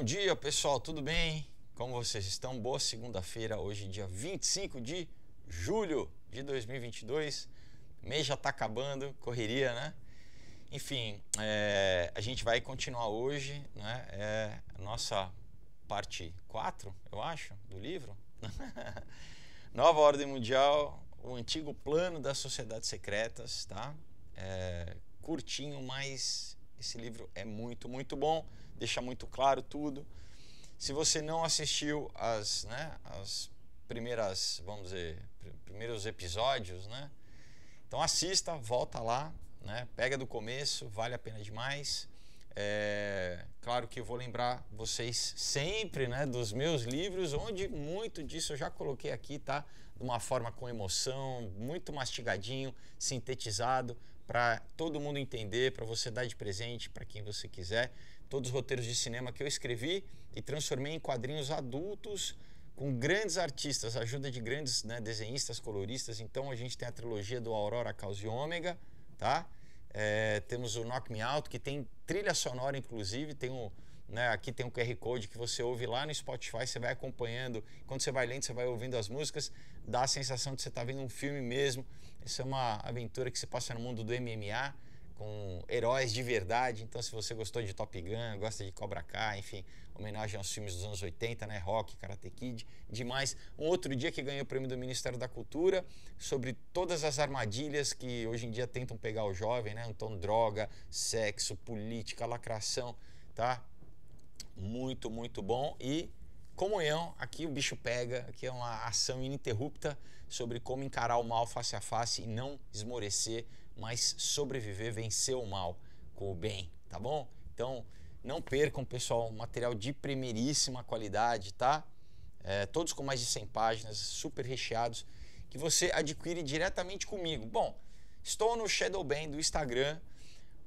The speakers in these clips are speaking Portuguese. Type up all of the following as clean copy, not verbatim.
Bom dia, pessoal, tudo bem? Como vocês estão? Boa segunda-feira, hoje dia 25 de julho de 2022. O mês já está acabando, correria, né? Enfim, a gente vai continuar hoje, né? É a nossa parte 4, eu acho, do livro. Nova Ordem Mundial, o antigo plano das sociedades secretas, tá? Curtinho, mas esse livro é muito, muito bom, deixa muito claro tudo. Se você não assistiu as primeiras, vamos dizer, primeiros episódios, né? Então assista, volta lá, né? Pega do começo, vale a pena demais. Claro que eu vou lembrar vocês sempre, né, dos meus livros, onde muito disso eu já coloquei aqui, tá? De uma forma com emoção, muito mastigadinho, sintetizado, para todo mundo entender, para você dar de presente para quem você quiser. Todos os roteiros de cinema que eu escrevi e transformei em quadrinhos adultos com grandes artistas, ajuda de grandes, né, desenhistas, coloristas. Então a gente tem a trilogia do Aurora, Caos e Ômega, tá? Temos o Knock Me Out, que tem trilha sonora, inclusive, tem aqui tem um QR Code que você ouve lá no Spotify, você vai acompanhando, quando você vai lendo, você vai ouvindo as músicas, dá a sensação de você estar vendo um filme mesmo. Essa é uma aventura que se passa no mundo do MMA, com heróis de verdade. Então, se você gostou de Top Gun, gosta de Cobra Kai, enfim, homenagem aos filmes dos anos 80, né? Rock, Karate Kid, demais. Um outro dia que ganhou o prêmio do Ministério da Cultura sobre todas as armadilhas que hoje em dia tentam pegar o jovem, né? Então, droga, sexo, política, lacração, tá? Muito, muito bom. E Comunhão, aqui o bicho pega, aqui é uma ação ininterrupta sobre como encarar o mal face a face e não esmorecer, mas sobreviver, vencer o mal com o bem, tá bom? Então, não percam, pessoal, material de primeiríssima qualidade, tá? Todos com mais de 100 páginas, super recheados, que você adquire diretamente comigo. Bom, estou no Shadowban do Instagram,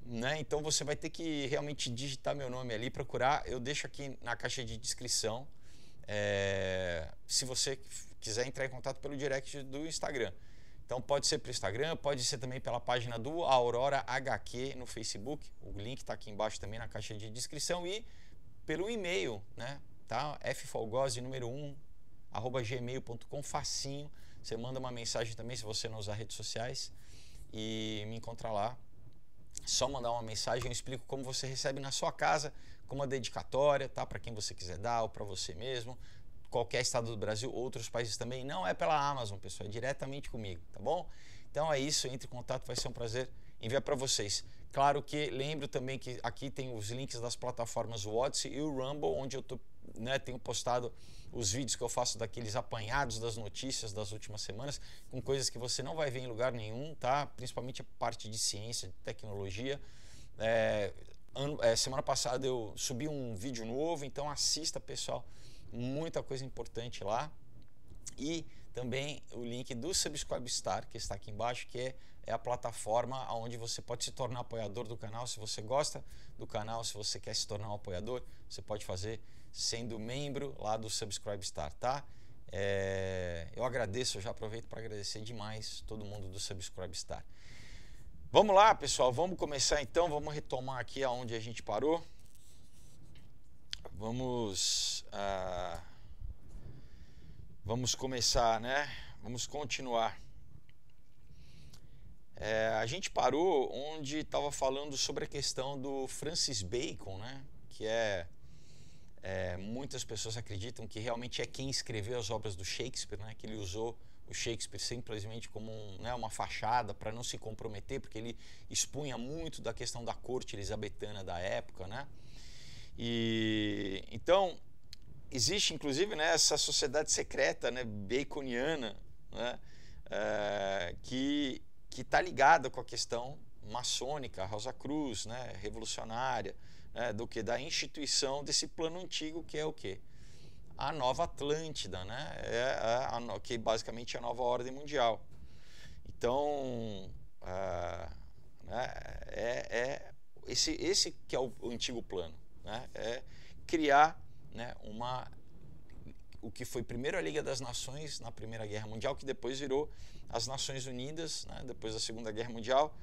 né? Então você vai ter que realmente digitar meu nome ali, procurar. Eu deixo aqui na caixa de descrição. Se você quiser entrar em contato pelo direct do Instagram. Então pode ser pelo Instagram, pode ser também pela página do Aurora HQ no Facebook. O link está aqui embaixo também na caixa de descrição. E pelo e-mail, né? Tá? ffolgose número 1 @gmail.com, facinho. Você manda uma mensagem também se você não usar redes sociais e me encontra lá. Só mandar uma mensagem, eu explico como você recebe na sua casa, com uma dedicatória, tá? Para quem você quiser dar ou para você mesmo. Qualquer estado do Brasil, outros países também. Não é pela Amazon, pessoal, é diretamente comigo, tá bom? Então é isso, entre em contato, vai ser um prazer enviar para vocês. Claro que lembro também que aqui tem os links das plataformas Odyssey e o Rumble, onde eu tenho postado os vídeos que eu faço daqueles apanhados das notícias das últimas semanas, com coisas que você não vai ver em lugar nenhum, tá? Principalmente a parte de ciência, de tecnologia. Semana passada eu subi um vídeo novo, então assista, pessoal, muita coisa importante lá. E também o link do Subscribestar, que está aqui embaixo, que é a plataforma onde você pode se tornar apoiador do canal. Se você gosta do canal, se você quer se tornar um apoiador, você pode fazer sendo membro lá do Subscribestar, tá? Eu agradeço, eu já aproveito para agradecer demais todo mundo do Subscribestar. Vamos lá, pessoal, vamos começar então, vamos retomar aqui aonde a gente parou. Vamos começar, né? Vamos continuar. A gente parou onde estava falando sobre a questão do Francis Bacon, né? Que muitas pessoas acreditam que realmente é quem escreveu as obras do Shakespeare, né? Que ele usou o Shakespeare simplesmente como uma fachada para não se comprometer, porque ele expunha muito da questão da corte elisabetana da época, né? E então existe inclusive, né, essa sociedade secreta, né, baconiana, né, que está ligada com a questão maçônica, Rosa Cruz, né, revolucionária, né, da instituição desse plano antigo, que é o quê? A Nova Atlântida, né, que basicamente é a Nova Ordem Mundial. Então, esse que é o antigo plano, né, criar, né, o que foi primeiro a Liga das Nações na Primeira Guerra Mundial, que depois virou as Nações Unidas, né, depois da Segunda Guerra Mundial,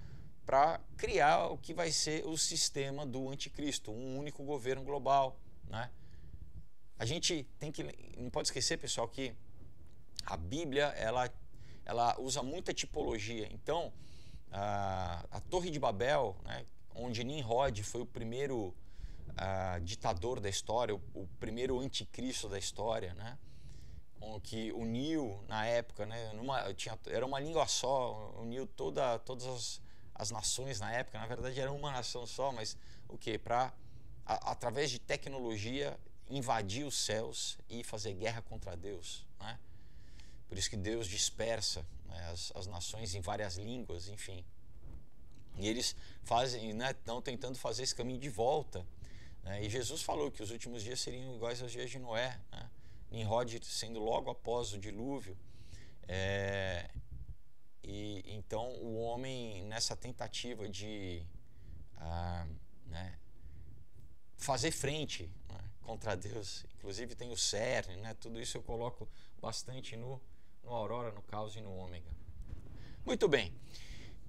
para criar o que vai ser o sistema do anticristo, um único governo global, né? a gente não pode esquecer, pessoal, que a Bíblia, ela usa muita tipologia. Então, a Torre de Babel, né, onde Nimrod foi o primeiro ditador da história, o primeiro anticristo da história, né, que uniu na época, né, era uma língua só, uniu todas as nações na época. Na verdade era uma nação só, mas o quê? Para através de tecnologia invadir os céus e fazer guerra contra Deus, né? Por isso que Deus dispersa, né, as nações em várias línguas, enfim. E eles fazem, né, estão tentando fazer esse caminho de volta, né? E Jesus falou que os últimos dias seriam iguais aos dias de Noé, né? Nimrod sendo logo após o dilúvio. E então o homem, nessa tentativa de né, fazer frente, né, contra Deus, inclusive tem o cerne, né, tudo isso eu coloco bastante no Aurora, no Caos e no Ômega. Muito bem,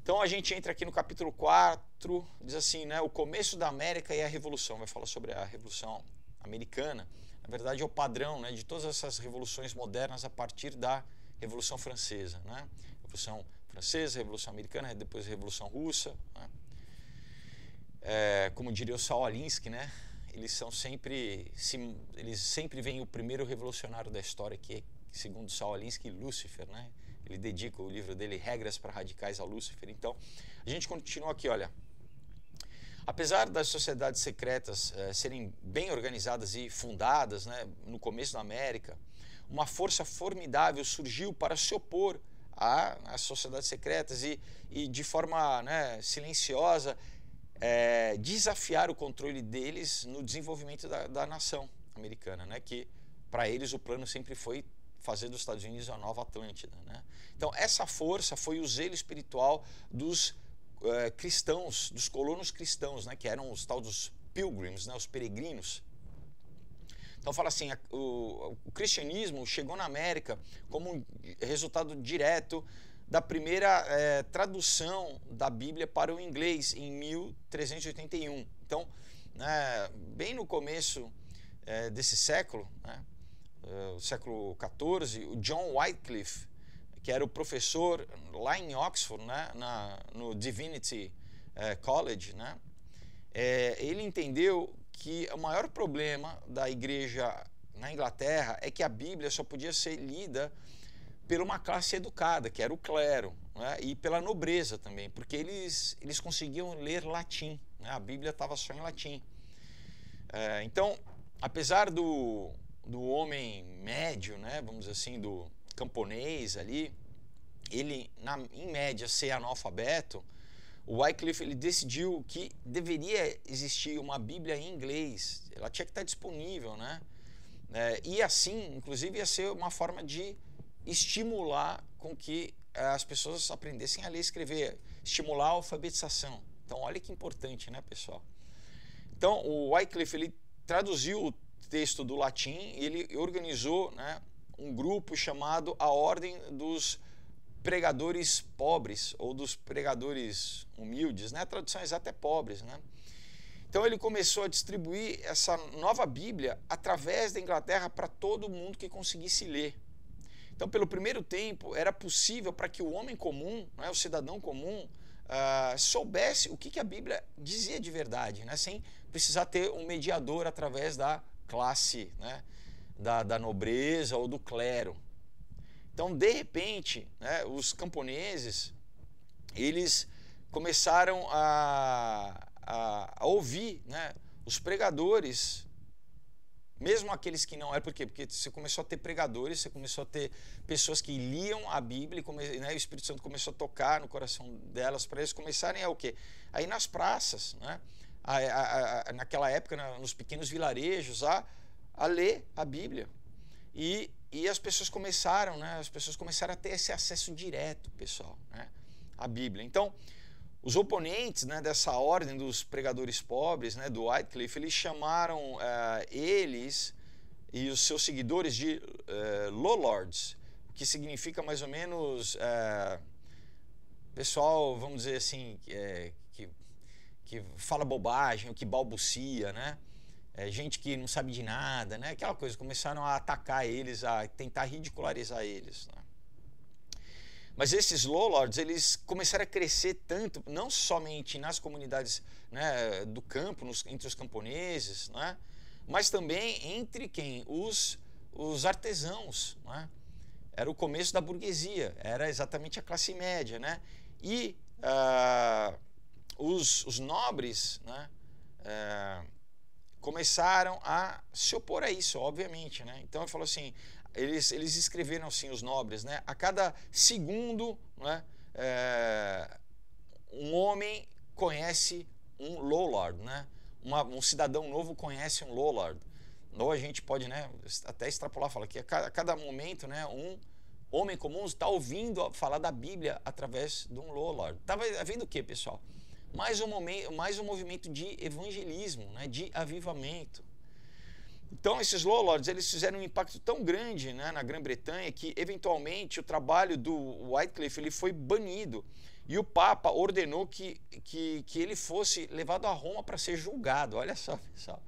então a gente entra aqui no capítulo 4, diz assim, né, o começo da América e a Revolução, vai falar sobre a Revolução Americana. Na verdade é o padrão, né, de todas essas revoluções modernas a partir da Revolução Francesa, né? Revolução Francesa, Revolução Americana, depois a Revolução Russa, né? Como diria o Saul Alinsky, né? Eles sempre veem o primeiro revolucionário da história, que é, segundo Saul Alinsky, Lúcifer, né? Ele dedica o livro dele, Regras para Radicais, a Lúcifer. Então, a gente continua aqui, olha. Apesar das sociedades secretas serem bem organizadas e fundadas, né, no começo da América, uma força formidável surgiu para se opor às sociedades secretas e de forma, né, silenciosa, desafiar o controle deles no desenvolvimento da nação americana, né, que para eles o plano sempre foi fazer dos Estados Unidos a nova Atlântida, né? Então essa força foi o zelo espiritual dos cristãos, dos colonos cristãos, né, que eram os tal dos pilgrims, né, os peregrinos. Então fala assim, o cristianismo chegou na América como um resultado direto da primeira tradução da Bíblia para o inglês em 1381. Então, né, bem no começo desse século, né, o século XIV, o John Wycliffe, que era o professor lá em Oxford, né, no Divinity College, né, ele entendeu que o maior problema da igreja na Inglaterra é que a Bíblia só podia ser lida por uma classe educada, que era o clero, né, e pela nobreza também, porque eles conseguiam ler latim, né, a Bíblia estava só em latim. Então, apesar do homem médio, né, vamos dizer assim, do camponês ali, ele, em média, ser analfabeto, o Wycliffe ele decidiu que deveria existir uma Bíblia em inglês, ela tinha que estar disponível, né? E assim, inclusive, ia ser uma forma de estimular com que as pessoas aprendessem a ler e escrever, estimular a alfabetização. Então, olha que importante, né, pessoal? Então, o Wycliffe ele traduziu o texto do latim e ele organizou, né, um grupo chamado a Ordem dos Pregadores Pobres, ou dos Pregadores Humildes, né? A tradução exata é pobres, né? Então ele começou a distribuir essa nova Bíblia através da Inglaterra para todo mundo que conseguisse ler. Então, pelo primeiro tempo, era possível para que o homem comum, né, o cidadão comum, soubesse o que a Bíblia dizia de verdade, né, sem precisar ter um mediador através da classe, né, da nobreza ou do clero. Então, de repente, né, os camponeses, eles começaram a ouvir, né, os pregadores, mesmo aqueles que não eram, por quê? Porque você começou a ter pregadores, você começou a ter pessoas que liam a Bíblia, né, o Espírito Santo começou a tocar no coração delas, para eles começarem a o quê? Aí nas praças, né, naquela época, nos pequenos vilarejos, a ler a Bíblia. E as pessoas começaram, né, a ter esse acesso direto, pessoal, né, à Bíblia. Então, os oponentes, né, dessa ordem dos pregadores pobres, né, do Wycliffe, eles chamaram eles e os seus seguidores de lollards, que significa mais ou menos pessoal, vamos dizer assim, que fala bobagem, que balbucia, né? gente que não sabe de nada, né? Aquela coisa, começaram a atacar eles, a tentar ridicularizar eles, né? Mas esses lowlords, eles começaram a crescer tanto, não somente nas comunidades, né, do campo, entre os camponeses, né, mas também entre quem? Os artesãos, né? Era o começo da burguesia, era exatamente a classe média, né? E os nobres, né, começaram a se opor a isso, obviamente, né? Então ele falou assim, eles escreveram assim, os nobres, né? A cada segundo, né, um homem conhece um lowlord, né? Um cidadão novo conhece um lowlord. Ou a gente pode, né, até extrapolar, falar que a cada momento, né, um homem comum está ouvindo falar da Bíblia através de um lowlord. Estava vendo o que, pessoal? Mais um movimento de evangelismo, né, de avivamento. Então, esses lowlords, eles fizeram um impacto tão grande, né, na Grã-Bretanha que, eventualmente, o trabalho do Wycliffe ele foi banido. E o Papa ordenou que ele fosse levado a Roma para ser julgado. Olha só, pessoal.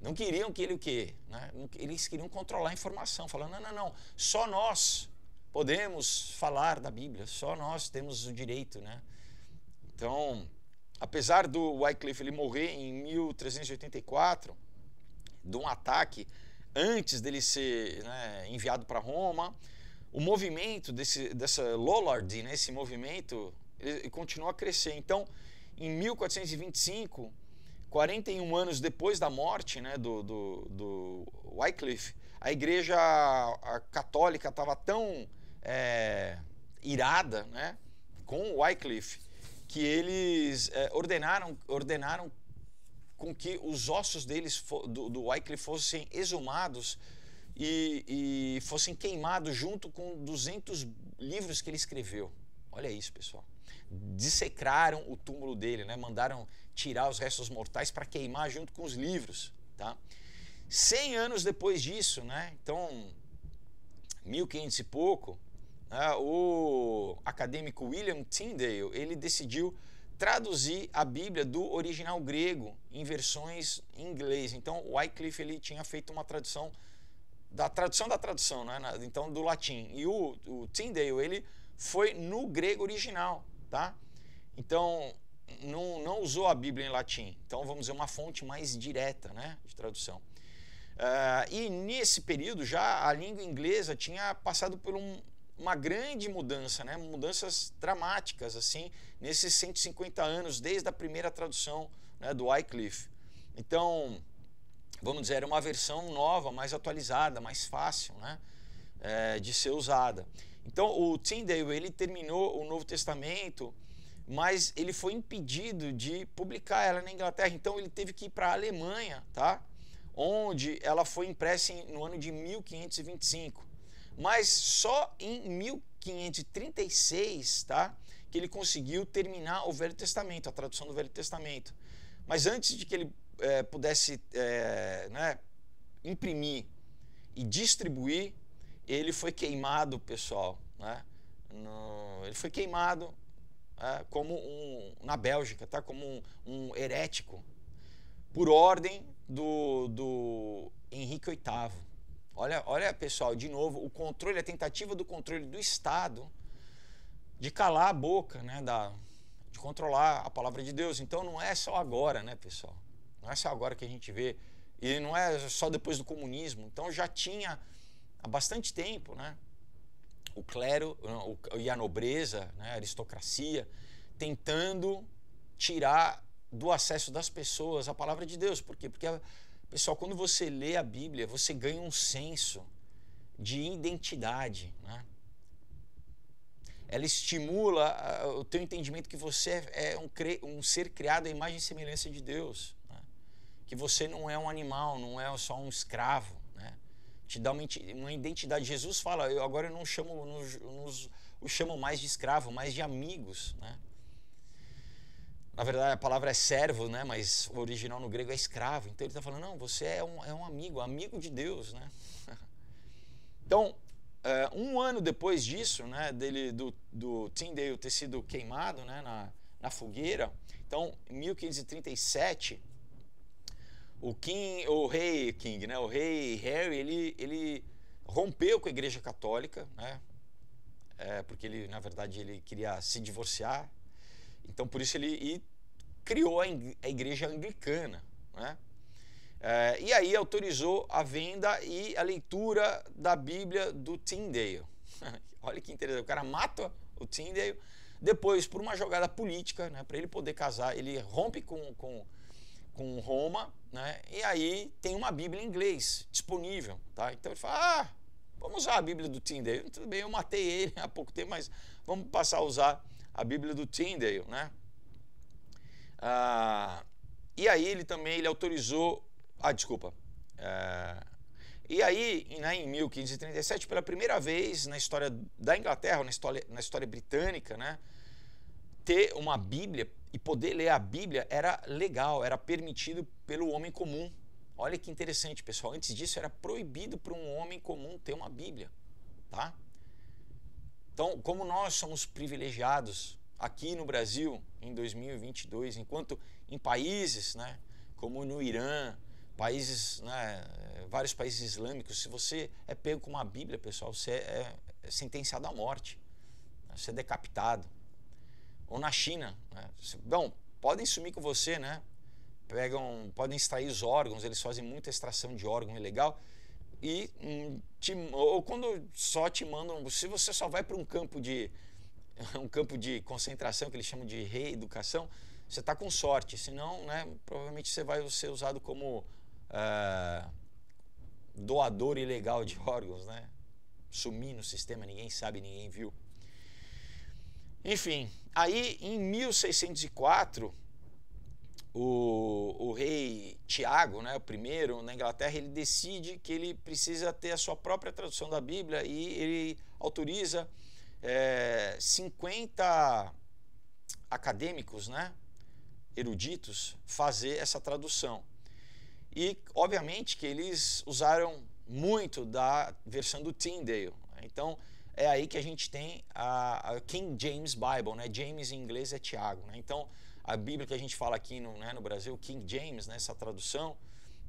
Não queriam que ele o quê? Né? Eles queriam controlar a informação, falando, não, só nós podemos falar da Bíblia, só nós temos o direito, né? Então, apesar do Wycliffe ele morrer em 1384, de um ataque, antes dele ser, né, enviado para Roma, o movimento dessa lowlordy, né, esse movimento, ele continuou a crescer. Então, em 1425, 41 anos depois da morte, né, do Wycliffe, a igreja católica estava tão irada, né, com o Wycliffe, que eles ordenaram com que os ossos deles, do Wycliffe, fossem exumados e fossem queimados junto com 200 livros que ele escreveu. Olha isso, pessoal. Dissecraram o túmulo dele, né? Mandaram tirar os restos mortais para queimar junto com os livros, tá? 100 anos depois disso, né? Então, 1500 e pouco, né? O acadêmico William Tyndale, ele decidiu traduzir a Bíblia do original grego em versões em inglês. Então, o Wycliffe ele tinha feito uma tradução da tradução, né? Então, do latim. E o Tyndale, ele foi no grego original, tá? Então, não usou a Bíblia em latim. Então, vamos dizer, uma fonte mais direta, né, de tradução. E nesse período já a língua inglesa tinha passado por uma grande mudança, né, mudanças dramáticas, assim, nesses 150 anos, desde a primeira tradução, né, do Wycliffe. Então, vamos dizer, era uma versão nova, mais atualizada, mais fácil, né, de ser usada. Então, o Tyndale, ele terminou o Novo Testamento, mas ele foi impedido de publicar ela na Inglaterra. Então, ele teve que ir para a Alemanha, tá? Onde ela foi impressa no ano de 1525. Mas só em 1536, tá, que ele conseguiu terminar o Velho Testamento, a tradução do Velho Testamento. Mas antes de que ele pudesse né, imprimir e distribuir, ele foi queimado, pessoal, né? Ele foi queimado como na Bélgica, tá? Como um herético, por ordem do Henrique VIII. Olha, pessoal, de novo, a tentativa do controle do Estado de calar a boca, né, de controlar a palavra de Deus. Então não é só agora, né, pessoal? Não é só agora que a gente vê, e não é só depois do comunismo. Então já tinha há bastante tempo, né, o clero e a nobreza, né, a aristocracia, tentando tirar do acesso das pessoas a palavra de Deus. Por quê? Porque, pessoal, quando você lê a Bíblia, você ganha um senso de identidade, né? Ela estimula o teu entendimento que você é um ser criado à imagem e semelhança de Deus, né? Que você não é um animal, não é só um escravo, né? Te dá uma identidade. Jesus fala, agora eu não os chamo mais de escravo, mais de amigos, né? Na verdade, a palavra é servo, né? Mas o original no grego é escravo. Então ele está falando, não, você é um amigo de Deus, né? Então, um ano depois disso, né, do Tyndale ter sido queimado, né, na fogueira, então, em 1537, o rei King, né? O rei Harry, ele rompeu com a Igreja Católica, né? Porque ele, na verdade, ele queria se divorciar. Então, por isso ele criou a Igreja Anglicana, né? E aí autorizou a venda e a leitura da Bíblia do Tyndale. Olha que interessante, o cara mata o Tyndale, depois, por uma jogada política, né, para ele poder casar, ele rompe com Roma, né, e aí tem uma Bíblia em inglês disponível. Tá? Então ele fala, vamos usar a Bíblia do Tyndale. Tudo bem, eu matei ele há pouco tempo, mas vamos passar a usar a Bíblia do Tyndale. Né? E aí ele autorizou... desculpa. E aí, né, em 1537, pela primeira vez na história da Inglaterra, na história britânica, né, ter uma Bíblia e poder ler a Bíblia era legal, era permitido pelo homem comum. Olha que interessante, pessoal. Antes disso, era proibido para um homem comum ter uma Bíblia. Tá? Então, como nós somos privilegiados aqui no Brasil, em 2022, enquanto em países, né, como no Irã, países, né, vários países islâmicos, se você é pego com uma Bíblia, pessoal, você é sentenciado à morte, né, você é decapitado. Ou na China, né, bom, podem sumir com você, né, podem extrair os órgãos, eles fazem muita extração de órgão ilegal, ou quando só te mandam, se você só vai para um campo de concentração, que eles chamam de reeducação, você está com sorte, senão, né, provavelmente você vai ser usado como doador ilegal de órgãos, né? Sumir no sistema, ninguém sabe, ninguém viu. Enfim, aí em 1604, o rei Tiago, né, o primeiro na Inglaterra, ele decide que ele precisa ter a sua própria tradução da Bíblia e ele autoriza 50 acadêmicos, né, eruditos, fazer essa tradução. E, obviamente, que eles usaram muito da versão do Tyndale. Então, é aí que a gente tem a King James Bible, né? James em inglês é Tiago. Né? Então, a Bíblia que a gente fala aqui no Brasil, King James, né? Essa tradução,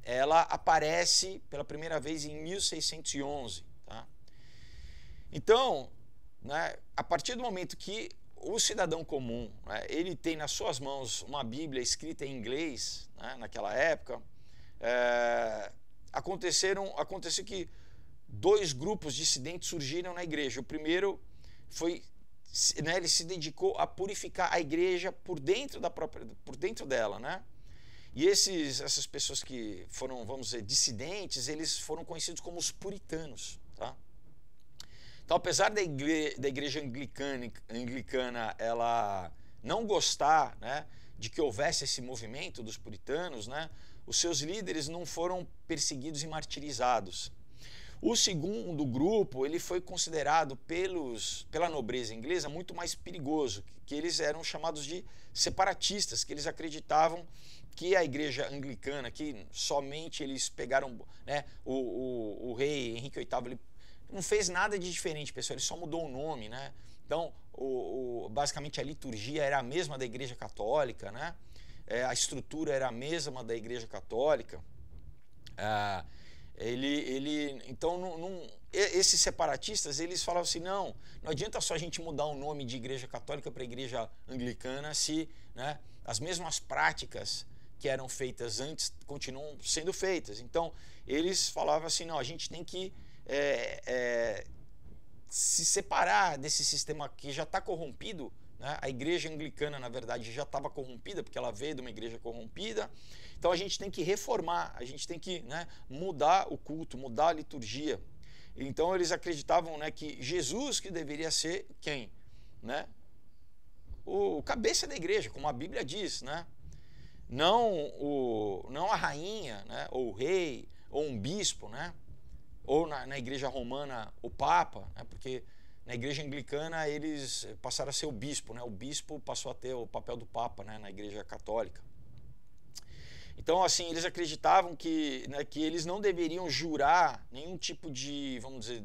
ela aparece pela primeira vez em 1611. Tá? Então, né, a partir do momento que o cidadão comum, né, ele tem nas suas mãos uma Bíblia escrita em inglês, né, naquela época, aconteceu que dois grupos dissidentes surgiram na igreja. O primeiro foi, né, ele se dedicou a purificar a igreja por dentro dela, né? E essas pessoas que foram, vamos dizer, dissidentes, eles foram conhecidos como os puritanos, tá? Então, apesar da igreja anglicana ela não gostar, né, de que houvesse esse movimento dos puritanos, né, os seus líderes não foram perseguidos e martirizados. O segundo grupo, ele foi considerado pela nobreza inglesa muito mais perigoso, que eles eram chamados de separatistas, que eles acreditavam que a igreja anglicana, que somente eles pegaram, né, o rei Henrique VIII, ele não fez nada de diferente, pessoal, ele só mudou o nome, né? Então, basicamente a liturgia era a mesma da igreja católica, né? A estrutura era a mesma da igreja católica. Então, esses separatistas, eles falavam assim, não adianta só a gente mudar o nome de igreja católica para igreja anglicana se, né, as mesmas práticas que eram feitas antes continuam sendo feitas. Então, eles falavam assim, não, a gente tem que se separar desse sistema que já está corrompido, né? A igreja anglicana, na verdade, já estava corrompida, porque ela veio de uma igreja corrompida. Então a gente tem que reformar, a gente tem que, né, mudar o culto, mudar a liturgia. Então eles acreditavam, né, que Jesus que deveria ser quem? Né? O cabeça da igreja, como a Bíblia diz, né? Não a rainha, né, ou o rei, ou um bispo, né? Ou na igreja romana o papa, né? Porque na igreja anglicana eles passaram a ser o bispo, né? O bispo passou a ter o papel do papa, né, na igreja católica. Então, assim, eles acreditavam que, né, que eles não deveriam jurar nenhum tipo de, vamos dizer,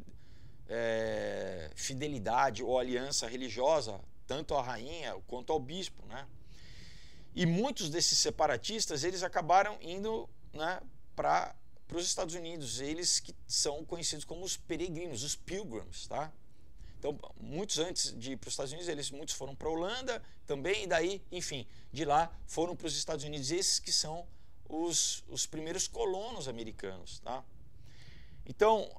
fidelidade ou aliança religiosa, tanto à rainha quanto ao bispo, né? E muitos desses separatistas, eles acabaram indo né, para os Estados Unidos, eles que são conhecidos como os peregrinos, os pilgrims, tá? Então, muitos antes de ir para os Estados Unidos, muitos foram para a Holanda também, e daí, enfim, de lá foram para os Estados Unidos, esses que são os primeiros colonos americanos, tá? Então,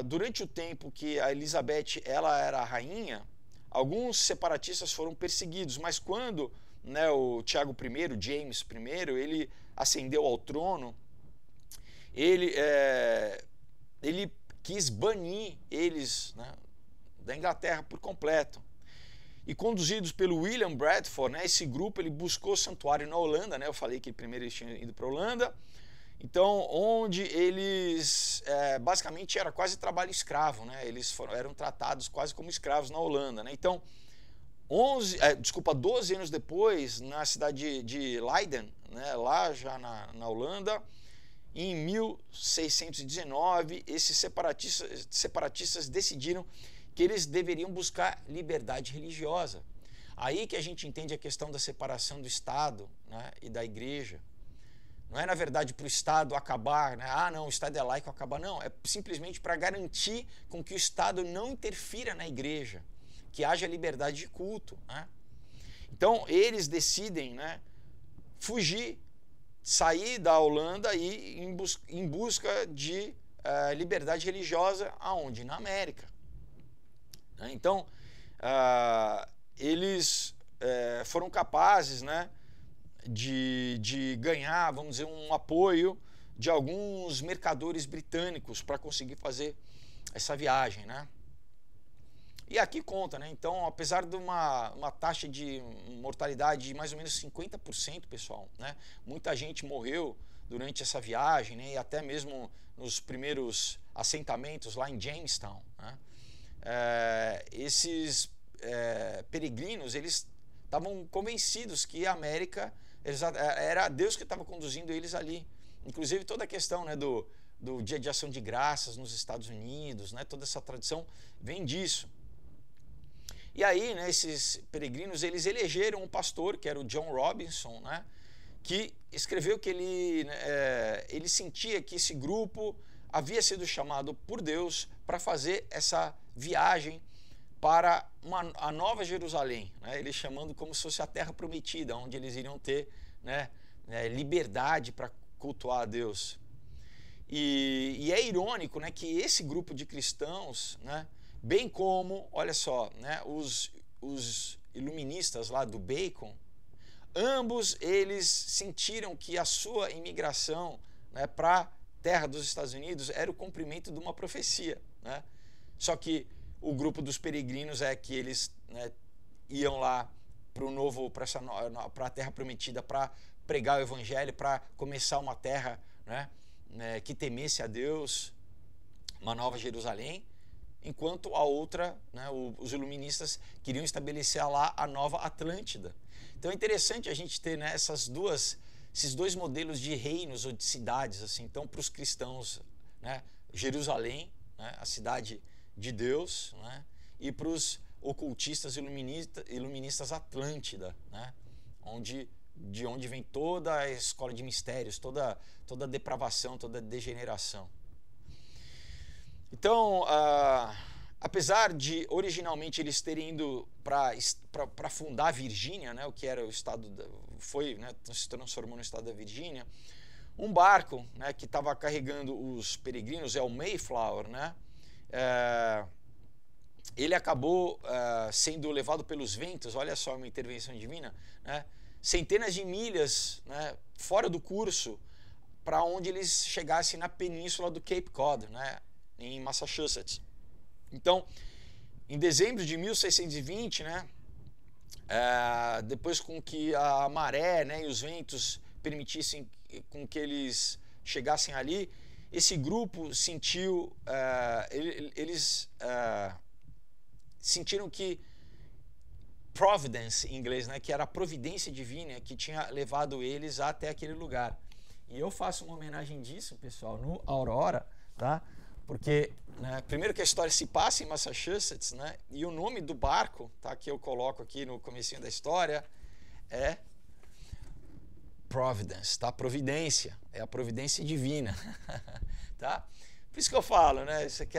durante o tempo que a Elizabeth ela era a rainha, alguns separatistas foram perseguidos, mas quando, né, o Tiago I, James I, ele ascendeu ao trono, ele quis banir eles, né, da Inglaterra por completo. E conduzidos pelo William Bradford, né, esse grupo ele buscou santuário na Holanda, né, eu falei que primeiro eles tinham ido para a Holanda, então onde eles basicamente era quase trabalho escravo, né, eles eram tratados quase como escravos na Holanda, né. Então 12 anos depois, na cidade de Leiden, né, lá já na Holanda, em 1619, esses separatistas decidiram que eles deveriam buscar liberdade religiosa. Aí que a gente entende a questão da separação do Estado, né, e da Igreja. Não é, na verdade, para o Estado acabar, né? Ah, não, o Estado é laico, acabar. Não, é simplesmente para garantir com que o Estado não interfira na Igreja, que haja liberdade de culto, né? Então, eles decidem, né, fugir, sair da Holanda e ir em busca de liberdade religiosa, aonde? Na América. Então, eles foram capazes, né, de ganhar, vamos dizer, um apoio de alguns mercadores britânicos para conseguir fazer essa viagem, né? E aqui conta, né? Então, apesar de uma taxa de mortalidade de mais ou menos 50%, pessoal, né? Muita gente morreu durante essa viagem, né? E até mesmo nos primeiros assentamentos lá em Jamestown, né? Esses peregrinos, eles estavam convencidos que a América era Deus que estava conduzindo eles ali. Inclusive toda a questão, né, do Dia de Ação de Graças nos Estados Unidos, né? Toda essa tradição vem disso. E aí, né, esses peregrinos, eles elegeram um pastor, que era o John Robinson, né, que escreveu que ele sentia que esse grupo havia sido chamado por Deus para fazer essa viagem para a Nova Jerusalém, né, ele chamando como se fosse a Terra Prometida, onde eles iriam ter, né, liberdade para cultuar a Deus. E é irônico, né, que esse grupo de cristãos, né, bem como, olha só, né, os iluministas lá do Bacon, ambos eles sentiram que a sua imigração, né, para a terra dos Estados Unidos era o cumprimento de uma profecia, né? Só que o grupo dos peregrinos que eles, né, iam lá para a terra prometida para pregar o evangelho, para começar uma terra, né, que temesse a Deus, uma Nova Jerusalém, enquanto a outra, né, os iluministas queriam estabelecer lá a Nova Atlântida. Então é interessante a gente ter, né, esses dois modelos de reinos ou de cidades, assim. Então, para os cristãos, né, Jerusalém, né, a cidade de Deus, né, e para os ocultistas iluministas Atlântida, né, de onde vem toda a escola de mistérios, toda a depravação, toda a degeneração. Então, apesar de originalmente eles terem ido para fundar a Virgínia, né, o que era o estado, né, se transformou no estado da Virgínia, um barco, né, que estava carregando os peregrinos, o Mayflower, né, ele acabou sendo levado pelos ventos, olha só, uma intervenção divina, né, centenas de milhas, né, fora do curso, para onde eles chegassem na península do Cape Cod, né, em Massachusetts. Então, em dezembro de 1620, né, depois com que a maré, né, e os ventos permitissem com que eles chegassem ali, esse grupo sentiu, eles sentiram que Providence, em inglês, né, que era a providência divina que tinha levado eles até aquele lugar. E eu faço uma homenagem disso, pessoal, no Aurora, tá? Porque, né, primeiro que a história se passa em Massachusetts, né, e o nome do barco, tá, que eu coloco aqui no comecinho da história, é providence, tá? Providência, é a providência divina, tá? Por isso que eu falo, né? Isso aqui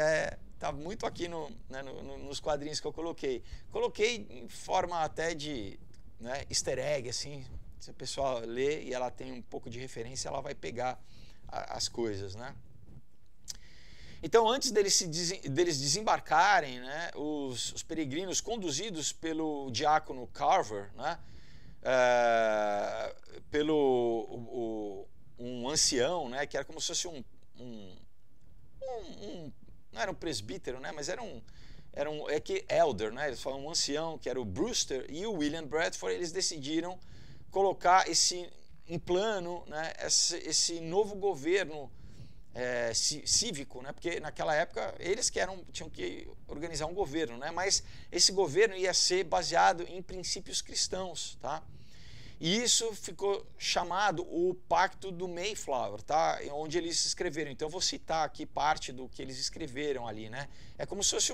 tá muito aqui nos quadrinhos que eu coloquei. Coloquei em forma até de, né, easter egg, assim, se a pessoa lê e ela tem um pouco de referência, ela vai pegar as coisas, né? Então, antes deles desembarcarem, né, os peregrinos conduzidos pelo diácono Carver, né, um ancião, né, que era como se fosse não era um presbítero, né, mas era um elder, né, eles falam um ancião, que era o Brewster, e o William Bradford, eles decidiram colocar em plano, né, esse novo governo cívico, né? Porque naquela época eles tinham que organizar um governo, né? Mas esse governo ia ser baseado em princípios cristãos, tá? E isso ficou chamado o Pacto do Mayflower, tá? Onde eles escreveram. Então eu vou citar aqui parte do que eles escreveram ali, né? É como se fosse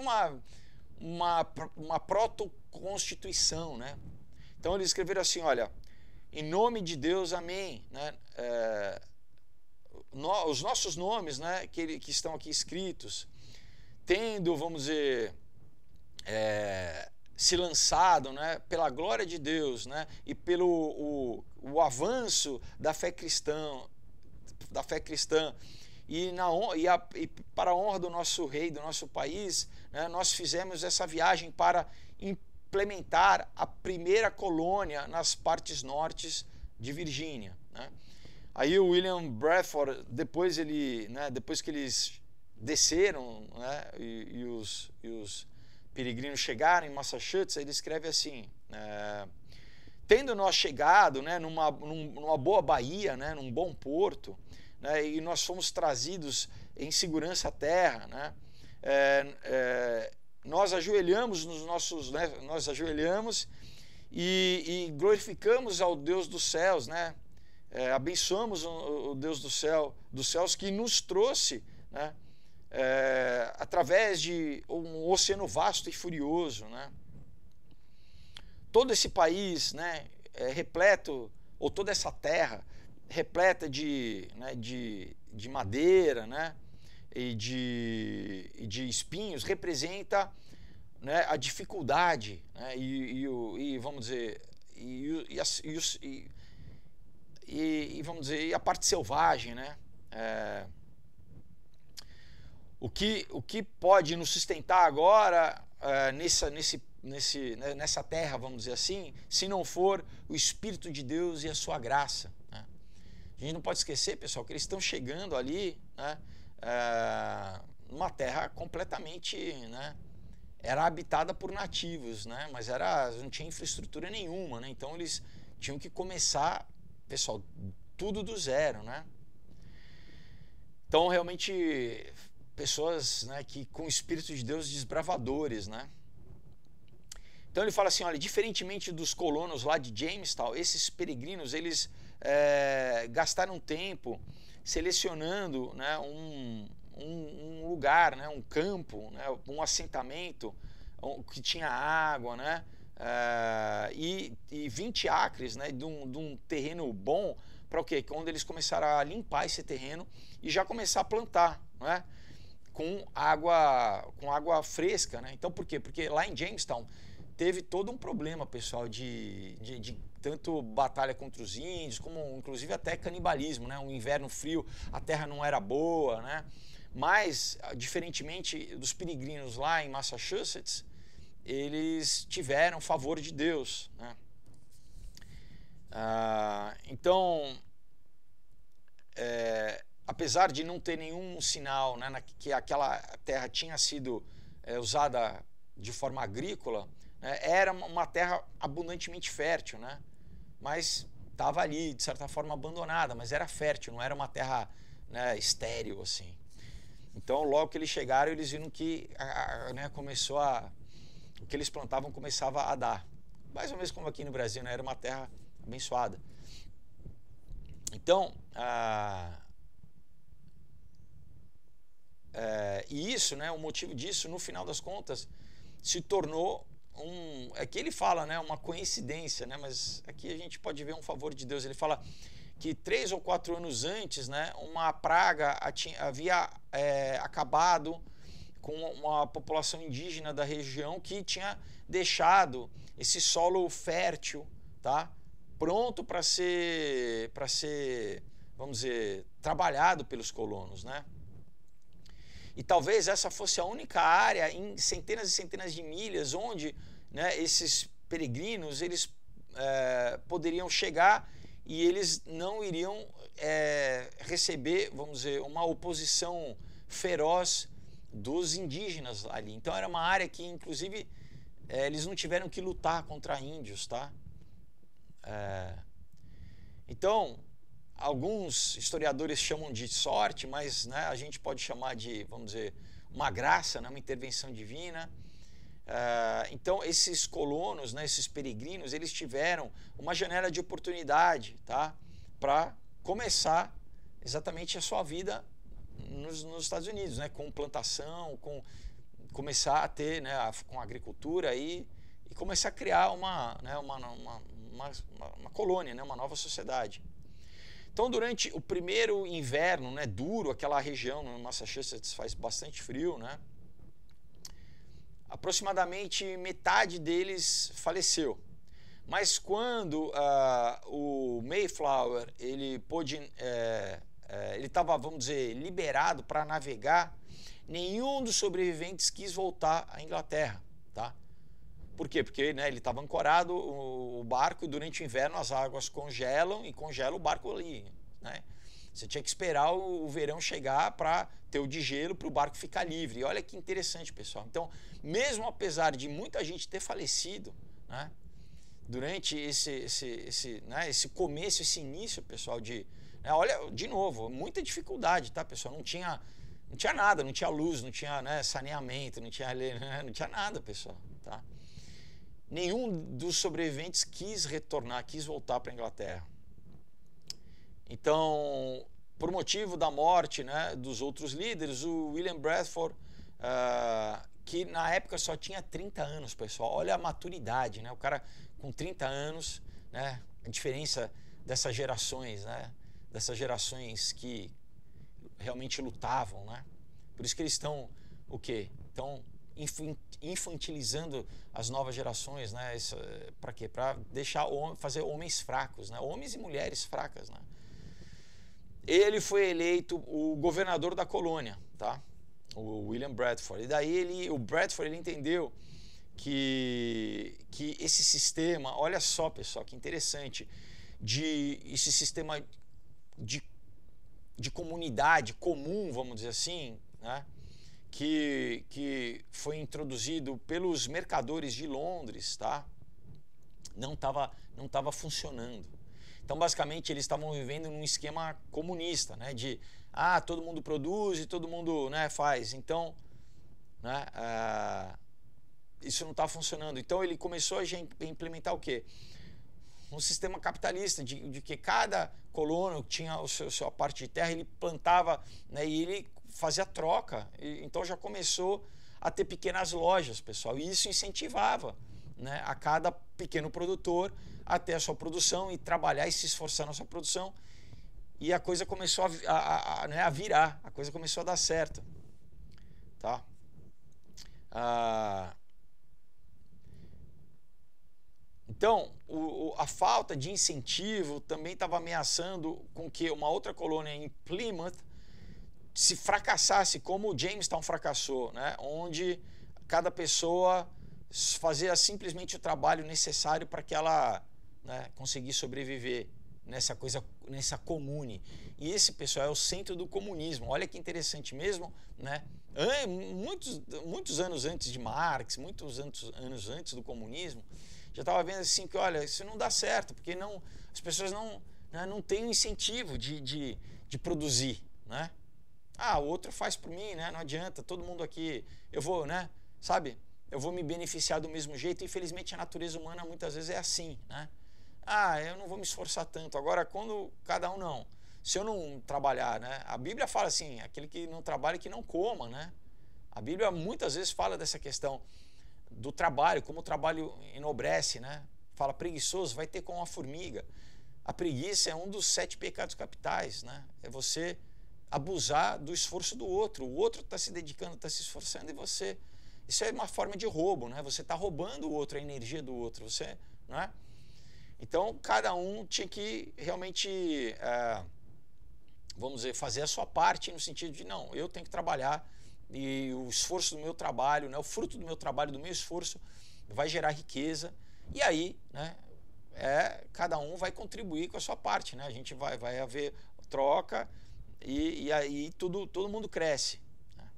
uma proto-constituição, né? Então eles escreveram assim, olha, em nome de Deus, amém, né? Os nossos nomes, né, que estão aqui escritos, tendo, vamos dizer, se lançado, né, pela glória de Deus, né, e pelo avanço da fé cristã, e para a honra do nosso rei, do nosso país, né, nós fizemos essa viagem para implementar a primeira colônia nas partes nortes de Virgínia, né? Aí o William Bradford, depois que eles desceram, né, e os peregrinos chegaram em Massachusetts, ele escreve assim, tendo nós chegado, né, numa boa baía, né, num bom porto, né, e nós fomos trazidos em segurança à terra, né, nós ajoelhamos nós ajoelhamos e glorificamos ao Deus dos céus, né, abençoamos o Deus dos céus que nos trouxe, né, através de um oceano vasto e furioso, né? Todo esse país, né, repleto, ou toda essa terra repleta de madeira, né, e de espinhos, representa, né, a dificuldade, né, e vamos dizer, vamos dizer, a parte selvagem, né? O que pode nos sustentar agora nessa terra, vamos dizer assim, se não for o Espírito de Deus e a sua graça, né? A gente não pode esquecer, pessoal, que eles estão chegando ali, né, numa terra completamente, né, era habitada por nativos, né, mas não tinha infraestrutura nenhuma, né? Então eles tinham que começar, pessoal, tudo do zero, né? Então, realmente, pessoas, né, que com o Espírito de Deus desbravadores, né? Então ele fala assim, olha, diferentemente dos colonos lá de Jamestown, esses peregrinos, eles gastaram tempo selecionando, né, um lugar, né, um campo, né, um assentamento que tinha água, né? E 20 acres, né, de um terreno bom, para o quê? Quando eles começaram a limpar esse terreno e já começar a plantar, né, com água fresca, né? Então por quê? Porque lá em Jamestown teve todo um problema, pessoal, de tanto batalha contra os índios, como inclusive até canibalismo, né? Um inverno frio, a terra não era boa, né? Mas, diferentemente dos peregrinos lá em Massachusetts, eles tiveram favor de Deus, né? Então, apesar de não ter nenhum sinal, né, que aquela terra tinha sido usada de forma agrícola, né, era uma terra abundantemente fértil, né? Mas estava ali, de certa forma, abandonada, mas era fértil, não era uma terra, né, estéril, assim. Então, logo que eles chegaram, eles viram que né, o que eles plantavam começava a dar. Mais ou menos como aqui no Brasil, né? Era uma terra abençoada. Então, e isso, né, o motivo disso, no final das contas, se tornou aqui ele fala, né, uma coincidência, né, mas aqui a gente pode ver um favor de Deus. Ele fala, que 3 ou 4 anos antes, né, uma praga havia acabado com uma população indígena da região que tinha deixado esse solo fértil, tá, pronto para ser, vamos dizer, trabalhado pelos colonos, né? E talvez essa fosse a única área em centenas e centenas de milhas onde, né, esses peregrinos eles poderiam chegar e eles não iriam receber, vamos dizer, uma oposição feroz dos indígenas ali. Então era uma área que, inclusive, eles não tiveram que lutar contra índios, tá? Então, alguns historiadores chamam de sorte, mas, né, a gente pode chamar de, vamos dizer, uma graça, né, uma intervenção divina. Então, esses colonos, né, esses peregrinos, eles tiveram uma janela de oportunidade, tá, para começar exatamente a sua vida nos Estados Unidos, né, com plantação, com começar a ter, né, com agricultura e começar a criar uma colônia, né, uma nova sociedade. Então, durante o primeiro inverno, né, duro, aquela região no Massachusetts faz bastante frio, né, aproximadamente metade deles faleceu. Mas quando o Mayflower ele pôde, ele estava, vamos dizer, liberado para navegar, nenhum dos sobreviventes quis voltar à Inglaterra, tá? Por quê? Porque, né, ele estava ancorado o barco e durante o inverno as águas congelam e congela o barco ali, né? Você tinha que esperar o verão chegar para ter o degelo para o barco ficar livre. E olha que interessante, pessoal. Então, mesmo apesar de muita gente ter falecido, né, durante esse começo, esse início, pessoal, né, olha, de novo, muita dificuldade, tá, pessoal? Não tinha nada, não tinha luz, não tinha, né, saneamento, não tinha nada, pessoal, tá? Nenhum dos sobreviventes quis retornar, quis voltar para a Inglaterra. Então, por motivo da morte, né, dos outros líderes, o William Bradford, que na época só tinha 30 anos, pessoal, olha a maturidade, né, o cara com 30 anos, né, a diferença dessas gerações, né, dessas gerações que realmente lutavam, né, por isso que eles estão, o quê? Estão infantilizando as novas gerações, né, para quê? Para fazer homens fracos, né, homens e mulheres fracas, né. Ele foi eleito o governador da colônia, tá? O William Bradford. E daí o Bradford ele entendeu que esse sistema, olha só, pessoal, que interessante, esse sistema de comunidade comum, vamos dizer assim, né, que foi introduzido pelos mercadores de Londres, tá? Não estava funcionando. Então, basicamente, eles estavam vivendo num esquema comunista, né, de todo mundo produz e todo mundo, né, faz. Então, né, isso não está funcionando. Então, ele começou a implementar o quê? Um sistema capitalista, de que cada colono tinha a sua parte de terra, ele plantava, né, e ele fazia troca. Então, já começou a ter pequenas lojas, pessoal. E isso incentivava, né, a cada pequeno produtor a ter a sua produção e trabalhar e se esforçar na sua produção. E a coisa começou a virar, a coisa começou a dar certo. Tá? Então, a falta de incentivo também estava ameaçando com que uma outra colônia em Plymouth se fracassasse, como o Jamestown fracassou, né? Onde cada pessoa fazia simplesmente o trabalho necessário para que ela, né, conseguisse sobreviver nessa comune. E esse, pessoal, é o centro do comunismo. Olha que interessante mesmo, né? Muitos anos antes de Marx, muitos anos antes do comunismo, já estava vendo assim que, olha, isso não dá certo, porque as pessoas não têm o incentivo de produzir, né? O outro faz por mim, né? Não adianta, todo mundo aqui, eu vou, né? Sabe? Eu vou me beneficiar do mesmo jeito. Infelizmente, a natureza humana muitas vezes é assim, né? Eu não vou me esforçar tanto. Agora, quando cada um não. Se eu não trabalhar, né? A Bíblia fala assim, aquele que não trabalha, que não coma, né? A Bíblia muitas vezes fala dessa questão do trabalho, como o trabalho enobrece, né? Fala, preguiçoso vai ter como uma formiga. a preguiça é um dos 7 pecados capitais, né? É você abusar do esforço do outro. O outro está se dedicando, está se esforçando e você... Isso é uma forma de roubo, né? Você está roubando o outro, a energia do outro, você, não é? Então, cada um tinha que realmente, vamos dizer, fazer a sua parte no sentido de, não, eu tenho que trabalhar e o esforço do meu trabalho, né? O fruto do meu trabalho, do meu esforço, vai gerar riqueza. E aí, né? Cada um vai contribuir com a sua parte, né? A gente vai haver troca e aí todo mundo cresce. Né?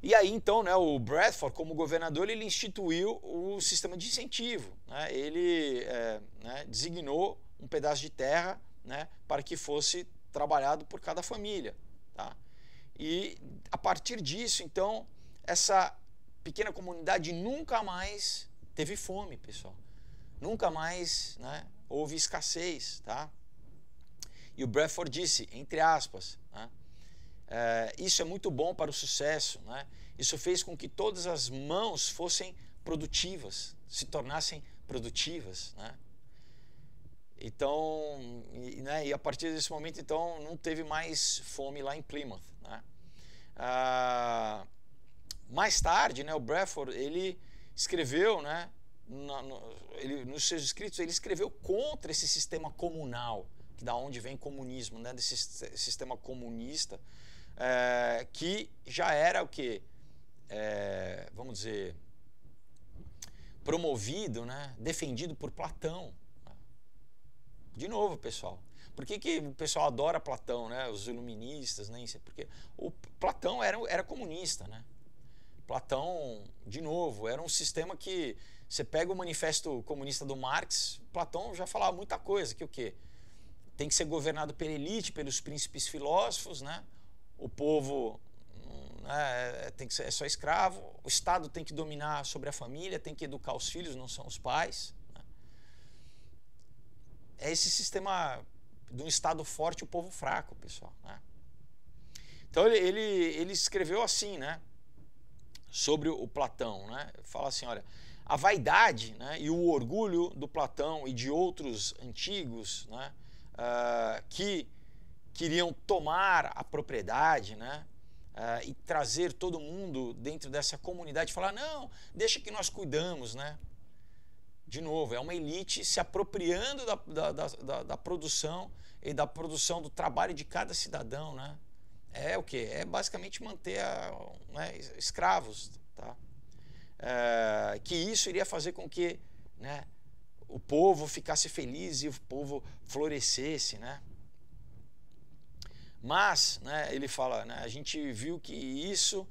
E aí então, né, o Bradford, como governador, ele instituiu o sistema de incentivo. Né? Ele né, designou um pedaço de terra, né, para que fosse trabalhado por cada família. Tá? E a partir disso, então, essa pequena comunidade nunca mais teve fome, pessoal. Nunca mais, né, houve escassez, tá? E o Bradford disse, entre aspas, né, isso é muito bom para o sucesso, né? Isso fez com que todas as mãos fossem produtivas, se tornassem produtivas, né? Então, né, e a partir desse momento, então, não teve mais fome lá em Plymouth, né? Mais tarde, né, o Bradford, ele escreveu, né, nos seus escritos, ele escreveu contra esse sistema comunal, que da onde vem comunismo, né, desse sistema comunista, que já era o que, vamos dizer, promovido, né, defendido por Platão. De novo, pessoal, por que o pessoal adora Platão, né, os iluministas, né, porque o Platão era comunista, né? Platão, de novo, era um sistema que você pega o manifesto comunista do Marx, Platão já falava muita coisa, que o quê? Tem que ser governado pela elite, pelos príncipes filósofos, né? O povo, né, tem que ser, é só escravo, o Estado tem que dominar sobre a família, tem que educar os filhos, não são os pais. Né? É esse sistema de um Estado forte e o povo fraco, pessoal. Né? Então ele escreveu assim, né? Sobre o Platão, né? Fala assim, olha, a vaidade, né, e o orgulho do Platão e de outros antigos, né, que queriam tomar a propriedade, né, e trazer todo mundo dentro dessa comunidade, falar, não, deixa que nós cuidamos, né? De novo, é uma elite se apropriando da produção e da produção do trabalho de cada cidadão, né? É o que? É basicamente manter né, escravos, tá? Que isso iria fazer com que, né, o povo ficasse feliz e o povo florescesse, né? Mas, né, ele fala, né, a gente viu que isso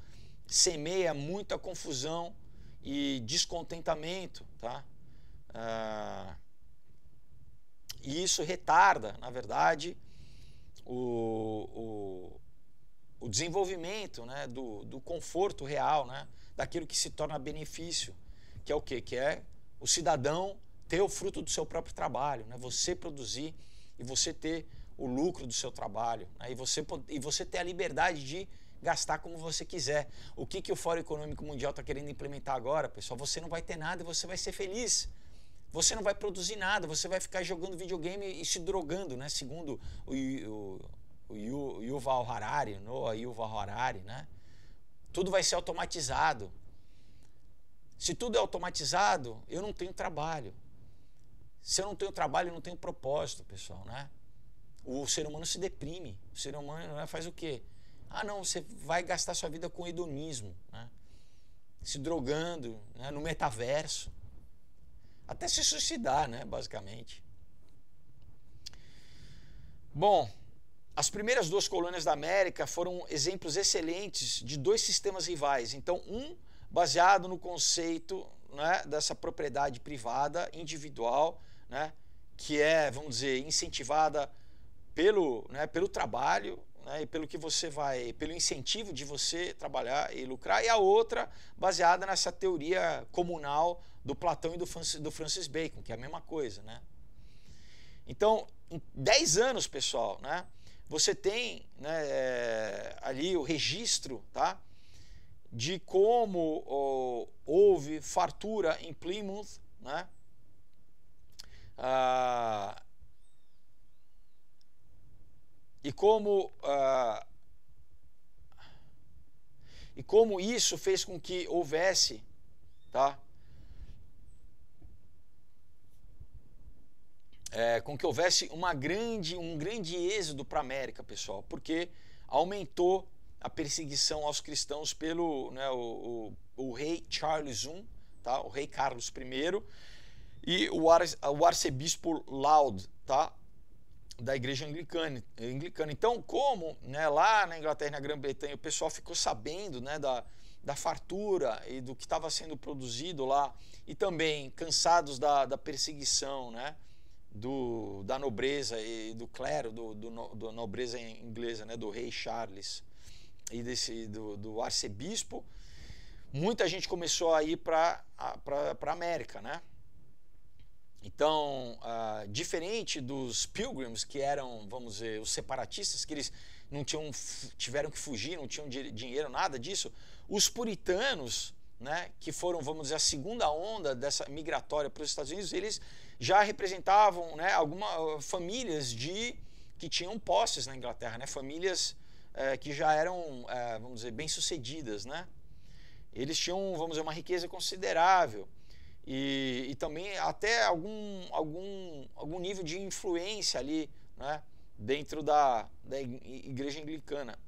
semeia muita confusão e descontentamento, tá? E isso retarda, na verdade, o desenvolvimento, né, do conforto real, né, daquilo que se torna benefício, que é o quê? Que é o cidadão ter o fruto do seu próprio trabalho, né, você produzir e você ter o lucro do seu trabalho, né, e você ter a liberdade de gastar como você quiser. O que o Fórum Econômico Mundial está querendo implementar agora, pessoal? Você não vai ter nada e você vai ser feliz. Você não vai produzir nada, você vai ficar jogando videogame e se drogando, né, segundo o Yuval Harari, Yuval Harari, né? Tudo vai ser automatizado. Se tudo é automatizado, eu não tenho trabalho. Se eu não tenho trabalho, eu não tenho propósito, pessoal, né? O ser humano se deprime. O ser humano, né, faz o quê? Ah, não, você vai gastar sua vida com hedonismo, né? Se drogando, né, no metaverso. Até se suicidar, né, basicamente. Bom, as primeiras 2 colônias da América foram exemplos excelentes de 2 sistemas rivais. Então, um baseado no conceito, né, dessa propriedade privada, individual, né, que é, vamos dizer, incentivada pelo trabalho, né, e pelo que você vai, pelo incentivo de você trabalhar e lucrar, e a outra baseada nessa teoria comunal do Platão e do Francis Bacon, que é a mesma coisa, né? Então, em 10 anos, pessoal, né, você tem, né, ali o registro, tá, de como houve fartura em Plymouth, né, e como isso fez com que houvesse, tá? Com que houvesse um grande êxodo para a América, pessoal, porque aumentou a perseguição aos cristãos pelo, né, o rei Charles I, tá? O rei Carlos I, e o arcebispo Laud, tá? Da igreja anglicana. Então, como, né, lá na Inglaterra e na Grã-Bretanha o pessoal ficou sabendo, né, da fartura e do que estava sendo produzido lá, e também cansados da perseguição, né, da nobreza e do clero, da nobreza inglesa, né, do rei Charles e do arcebispo, muita gente começou a ir para a América, né? Então, diferente dos Pilgrims, que eram, vamos dizer, os separatistas, que eles não tiveram que fugir, não tinham dinheiro, nada disso, os puritanos, né, que foram, vamos dizer, a segunda onda dessa migratória para os Estados Unidos, eles já representavam, né, algumas famílias que tinham posses na Inglaterra, né, famílias que já eram, vamos dizer, bem-sucedidas, né? Eles tinham, vamos dizer, uma riqueza considerável. E também até algum nível de influência ali, né, dentro da igreja anglicana.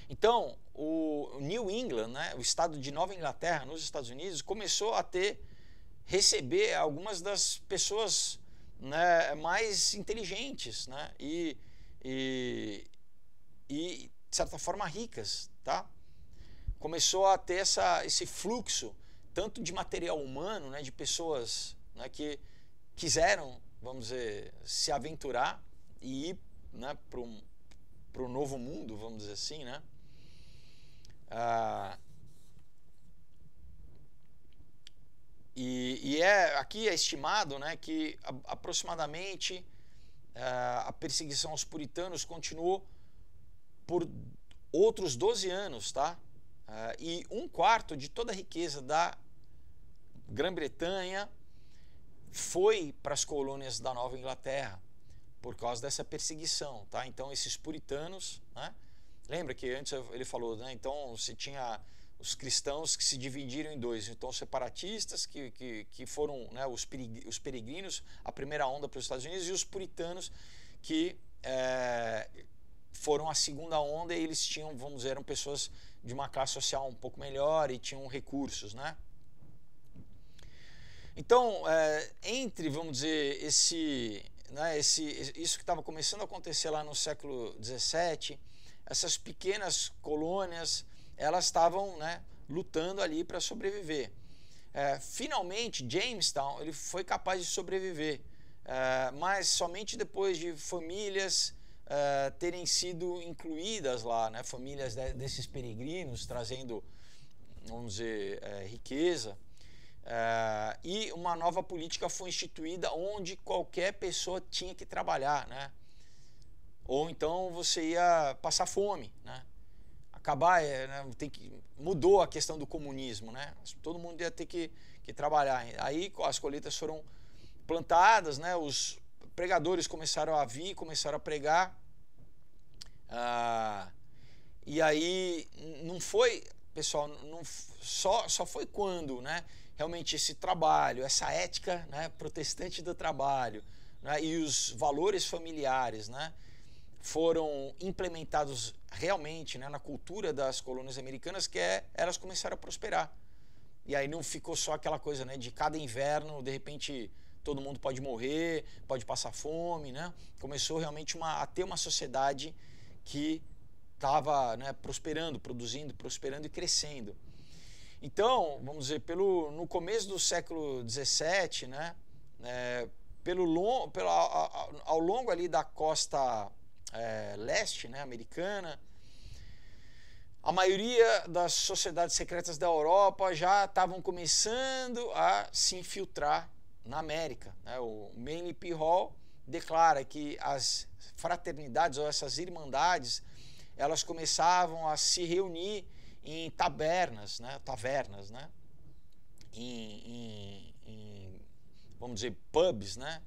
Então, o New England, né, o estado de Nova Inglaterra, nos Estados Unidos, começou a receber algumas das pessoas, né, mais inteligentes, né, e de certa forma ricas, tá? Começou a ter esse fluxo tanto de material humano, né, de pessoas, né, que quiseram, vamos dizer, se aventurar e ir, né, para o novo mundo, vamos dizer assim, né? Aqui é estimado, né, que aproximadamente a perseguição aos puritanos continuou por outros 12 anos, tá? E 1/4 de toda a riqueza da Grã-Bretanha foi para as colônias da Nova Inglaterra por causa dessa perseguição, tá? Então esses puritanos, né? Lembra que antes ele falou, né? Então você tinha os cristãos que se dividiram em dois, então os separatistas que foram, né, os peregrinos, a primeira onda para os Estados Unidos, e os puritanos que foram a segunda onda, e eles tinham, vamos dizer, eram pessoas de uma classe social um pouco melhor e tinham recursos, né? Então, vamos dizer, isso que estava começando a acontecer lá no século XVII, essas pequenas colônias, elas estavam, né, lutando ali para sobreviver. Finalmente, Jamestown ele foi capaz de sobreviver, mas somente depois de famílias terem sido incluídas lá, né, famílias desses peregrinos trazendo, vamos dizer, riqueza, e uma nova política foi instituída onde qualquer pessoa tinha que trabalhar, né, ou então você ia passar fome, né, né, mudou a questão do comunismo, né, todo mundo ia ter que trabalhar. Aí as colheitas foram plantadas, né, os pregadores começaram a vir, começaram a pregar, e aí não foi, pessoal, só foi quando, né, realmente esse trabalho, essa ética, né, protestante do trabalho, né, e os valores familiares, né, foram implementados realmente, né, na cultura das colônias americanas, elas começaram a prosperar. E aí não ficou só aquela coisa, né, de cada inverno, de repente todo mundo pode morrer, pode passar fome, né? Começou realmente a ter uma sociedade que estava, né, prosperando, produzindo, prosperando e crescendo. Então, vamos dizer, no começo do século XVII, né, ao longo ali da costa leste, né, americana, a maioria das sociedades secretas da Europa já estavam começando a se infiltrar na América, né? O Manly P. Hall declara que as fraternidades ou essas irmandades, elas começavam a se reunir em tavernas, né? Vamos dizer, pubs, né?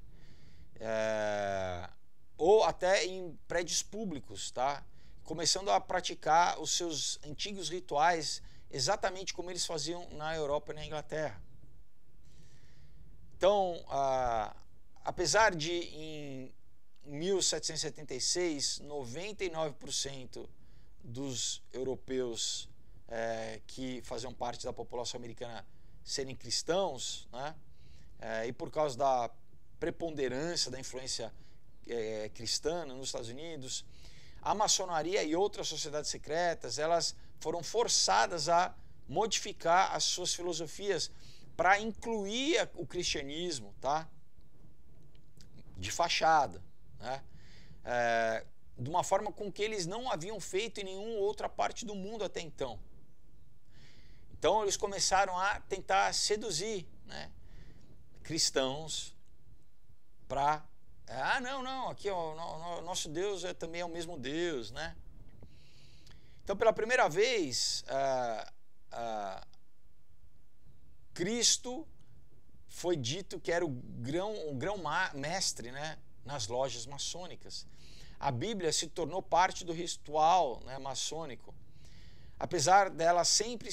ou até em prédios públicos, tá? Começando a praticar os seus antigos rituais exatamente como eles faziam na Europa e na Inglaterra. Então, apesar de em 1776, 99% dos europeus que faziam parte da população americana serem cristãos, né? E por causa da preponderância da influência cristã nos Estados Unidos, a maçonaria e outras sociedades secretas, elas foram forçadas a modificar as suas filosofias para incluir o cristianismo, tá? De fachada, né? De uma forma com que eles não haviam feito em nenhuma outra parte do mundo até então. Então eles começaram a tentar seduzir, né, cristãos para não, aqui ó, nosso Deus também é o mesmo Deus, né? Então, pela primeira vez, Cristo foi dito que era o grão-mestre, né, nas lojas maçônicas. A Bíblia se tornou parte do ritual, né, maçônico, apesar dela sempre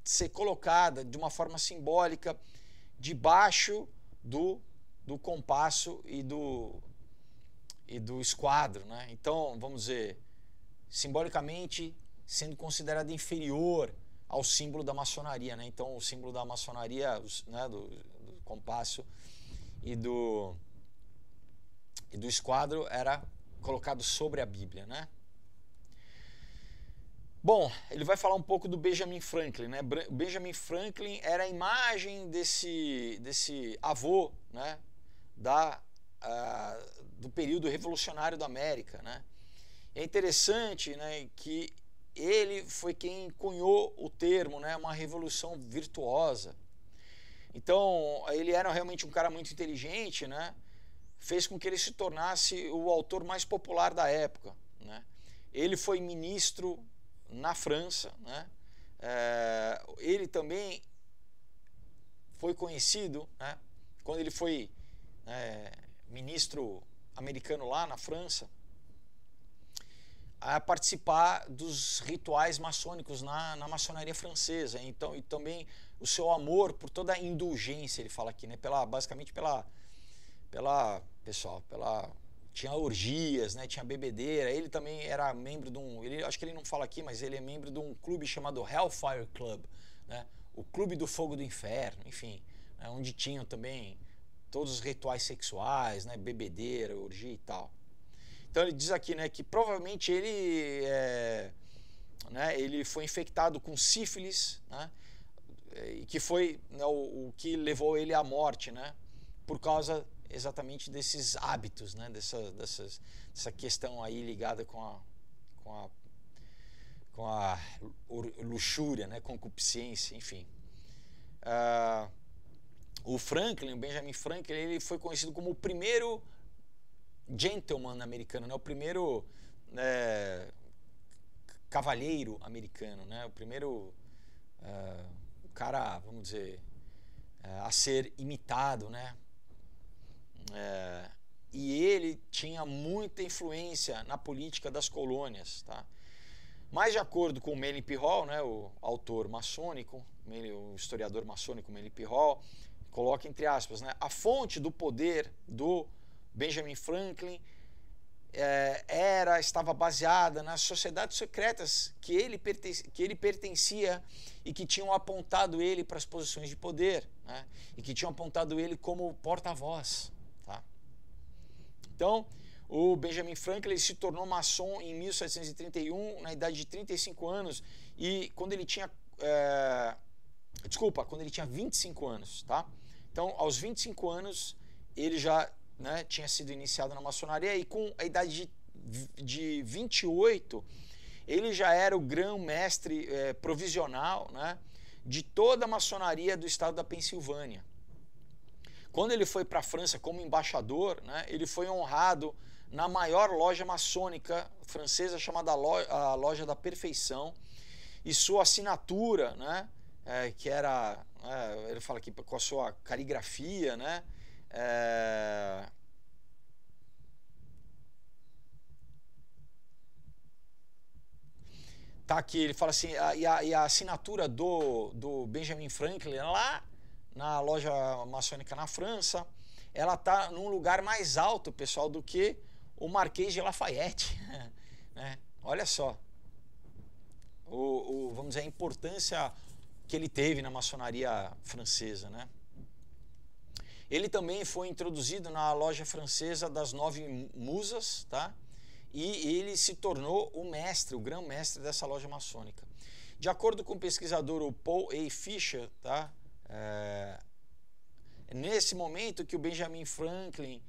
ser colocada de uma forma simbólica debaixo do compasso e do esquadro, né? Então, vamos dizer, simbolicamente sendo considerada inferior ao símbolo da maçonaria, né? Então, o símbolo da maçonaria, né, do compasso e do esquadro era colocado sobre a Bíblia, né? Bom, ele vai falar um pouco do Benjamin Franklin, né? Benjamin Franklin era a imagem desse avô, né, do período revolucionário da América, né? É interessante, né, que ele foi quem cunhou o termo, né, uma revolução virtuosa. Então, ele era realmente um cara muito inteligente, né? Fez com que ele se tornasse o autor mais popular da época, né? Ele foi ministro na França, né? Ele também foi conhecido, né, quando ele foi ministro americano lá na França, a participar dos rituais maçônicos na maçonaria francesa. Então, e também o seu amor por toda a indulgência, ele fala aqui, né, basicamente pela tinha orgias, né, tinha bebedeira. Ele também era membro de acho que ele não fala aqui, mas ele é membro de um clube chamado Hellfire Club, né, o Clube do Fogo do Inferno, enfim, né, onde tinham também todos os rituais sexuais, né, bebedeira, orgia e tal. Então ele diz aqui, né, que provavelmente ele foi infectado com sífilis, né, e que foi, né, o que levou ele à morte, né, por causa exatamente desses hábitos, né, dessa questão aí ligada com a luxúria, né, concupiscência, enfim. O Benjamin Franklin, ele foi conhecido como o primeiro gentleman americano, né, o primeiro cavalheiro americano, né, o primeiro cara, vamos dizer, a ser imitado, né? E ele tinha muita influência na política das colônias, tá? Mas de acordo com Melvin P. Hall, né, o autor maçônico, o historiador maçônico Melvin P. Hall, coloca entre aspas, né, a fonte do poder do Benjamin Franklin estava baseada nas sociedades secretas que ele pertencia e que tinham apontado ele para as posições de poder, né, e que tinham apontado ele como porta-voz. Tá? Então, o Benjamin Franklin se tornou maçom em 1731, na idade de 35 anos, e quando ele tinha... quando ele tinha 25 anos, tá? Então, aos 25 anos, ele já, né, tinha sido iniciado na maçonaria, e com a idade de 28, ele já era o grão-mestre provisional, né, de toda a maçonaria do estado da Pensilvânia. Quando ele foi para a França como embaixador, né, ele foi honrado na maior loja maçônica francesa, chamada a Loja da Perfeição, e sua assinatura, né, que era, ele fala aqui com a sua caligrafia, né, tá aqui, ele fala assim, e a assinatura do Benjamin Franklin lá na loja maçônica na França, ela está num lugar mais alto, pessoal, do que o Marquês de Lafayette. Né? Olha só, vamos dizer, a importância que ele teve na maçonaria francesa. Né? Ele também foi introduzido na loja francesa das 9 musas, tá? E ele se tornou o mestre, o grão-mestre dessa loja maçônica. De acordo com o pesquisador o Paul A. Fisher, tá? Nesse momento que o Benjamin Franklin,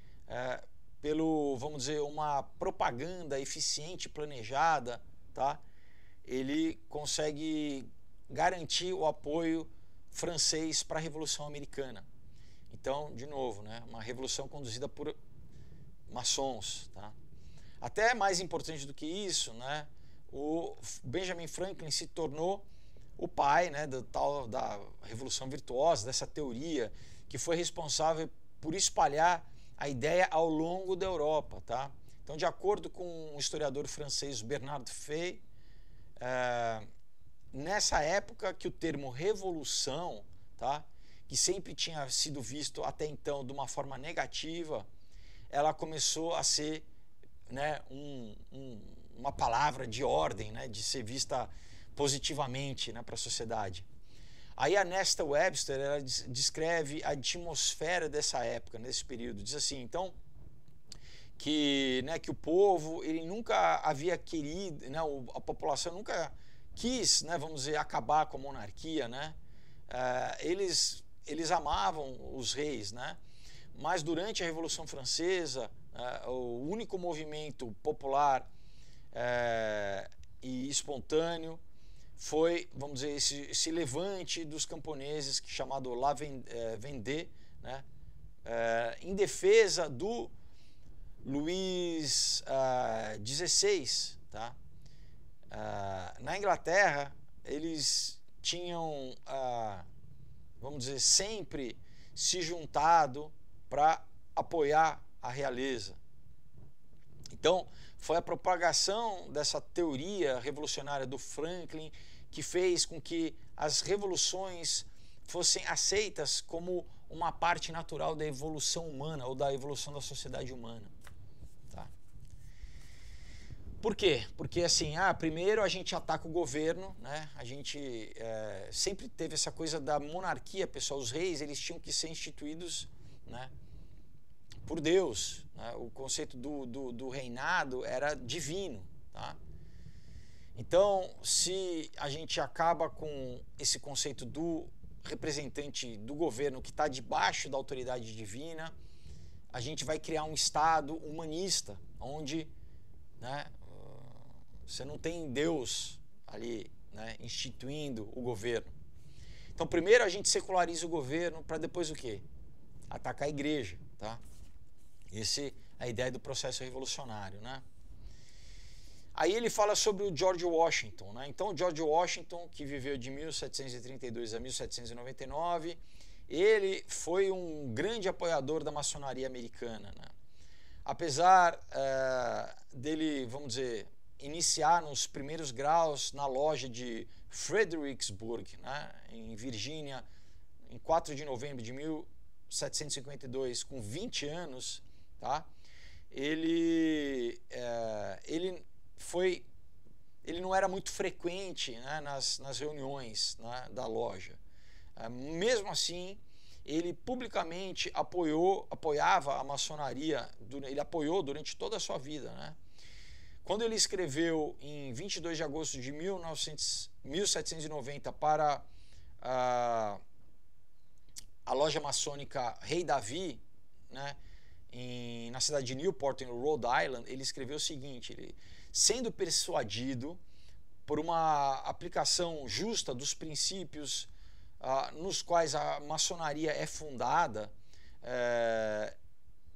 vamos dizer, uma propaganda eficiente e planejada, tá? Ele consegue garantir o apoio francês para a Revolução Americana. Então, de novo, né, uma revolução conduzida por maçons. Tá? Até mais importante do que isso, né, o Benjamin Franklin se tornou o pai, né, da Revolução Virtuosa, dessa teoria que foi responsável por espalhar a ideia ao longo da Europa. Tá? Então, de acordo com o historiador francês Bernard Fay, nessa época que o termo revolução, tá, que sempre tinha sido visto até então de uma forma negativa, ela começou a ser, né, uma palavra de ordem, né, de ser vista positivamente, né, para a sociedade. Aí a Nesta Webster, ela descreve a atmosfera dessa época, nesse período. Diz assim, então, que o povo ele nunca havia querido, né, a população nunca quis, né, vamos dizer, acabar com a monarquia, né? Eles amavam os reis, né? Mas durante a Revolução Francesa, o único movimento popular e espontâneo foi, vamos dizer, esse levante dos camponeses, chamado La Vendée, né? Em defesa do Luís XVI. Tá? Na Inglaterra, eles tinham, vamos dizer, sempre se juntado para apoiar a realeza. Então, foi a propagação dessa teoria revolucionária do Franklin que fez com que as revoluções fossem aceitas como uma parte natural da evolução humana ou da evolução da sociedade humana. Tá? Por quê? Porque assim, primeiro a gente ataca o governo, né? A gente sempre teve essa coisa da monarquia, pessoal. Os reis, eles tinham que ser instituídos, né, por Deus, né? O conceito do reinado era divino. Tá? Então, se a gente acaba com esse conceito do representante do governo que está debaixo da autoridade divina, a gente vai criar um Estado humanista, onde, né, você não tem Deus ali, né, instituindo o governo. Então, primeiro a gente seculariza o governo para depois o quê? Atacar a igreja. Tá? Essa é a ideia do processo revolucionário. Né? Aí ele fala sobre o George Washington. Né? Então, o George Washington, que viveu de 1732 a 1799, ele foi um grande apoiador da maçonaria americana. Né? Apesar dele, vamos dizer, iniciar nos primeiros graus na loja de Fredericksburg, né, em Virgínia, em 4 de novembro de 1752, com 20 anos, tá? Ele não era muito frequente, né, nas reuniões, né, da loja. Mesmo assim, ele publicamente apoiava a maçonaria, ele apoiou durante toda a sua vida. Né? Quando ele escreveu em 22 de agosto de 1790 para a loja maçônica Rei Davi, né, na cidade de Newport, em Rhode Island, ele escreveu o seguinte: sendo persuadido por uma aplicação justa dos princípios nos quais a maçonaria é fundada,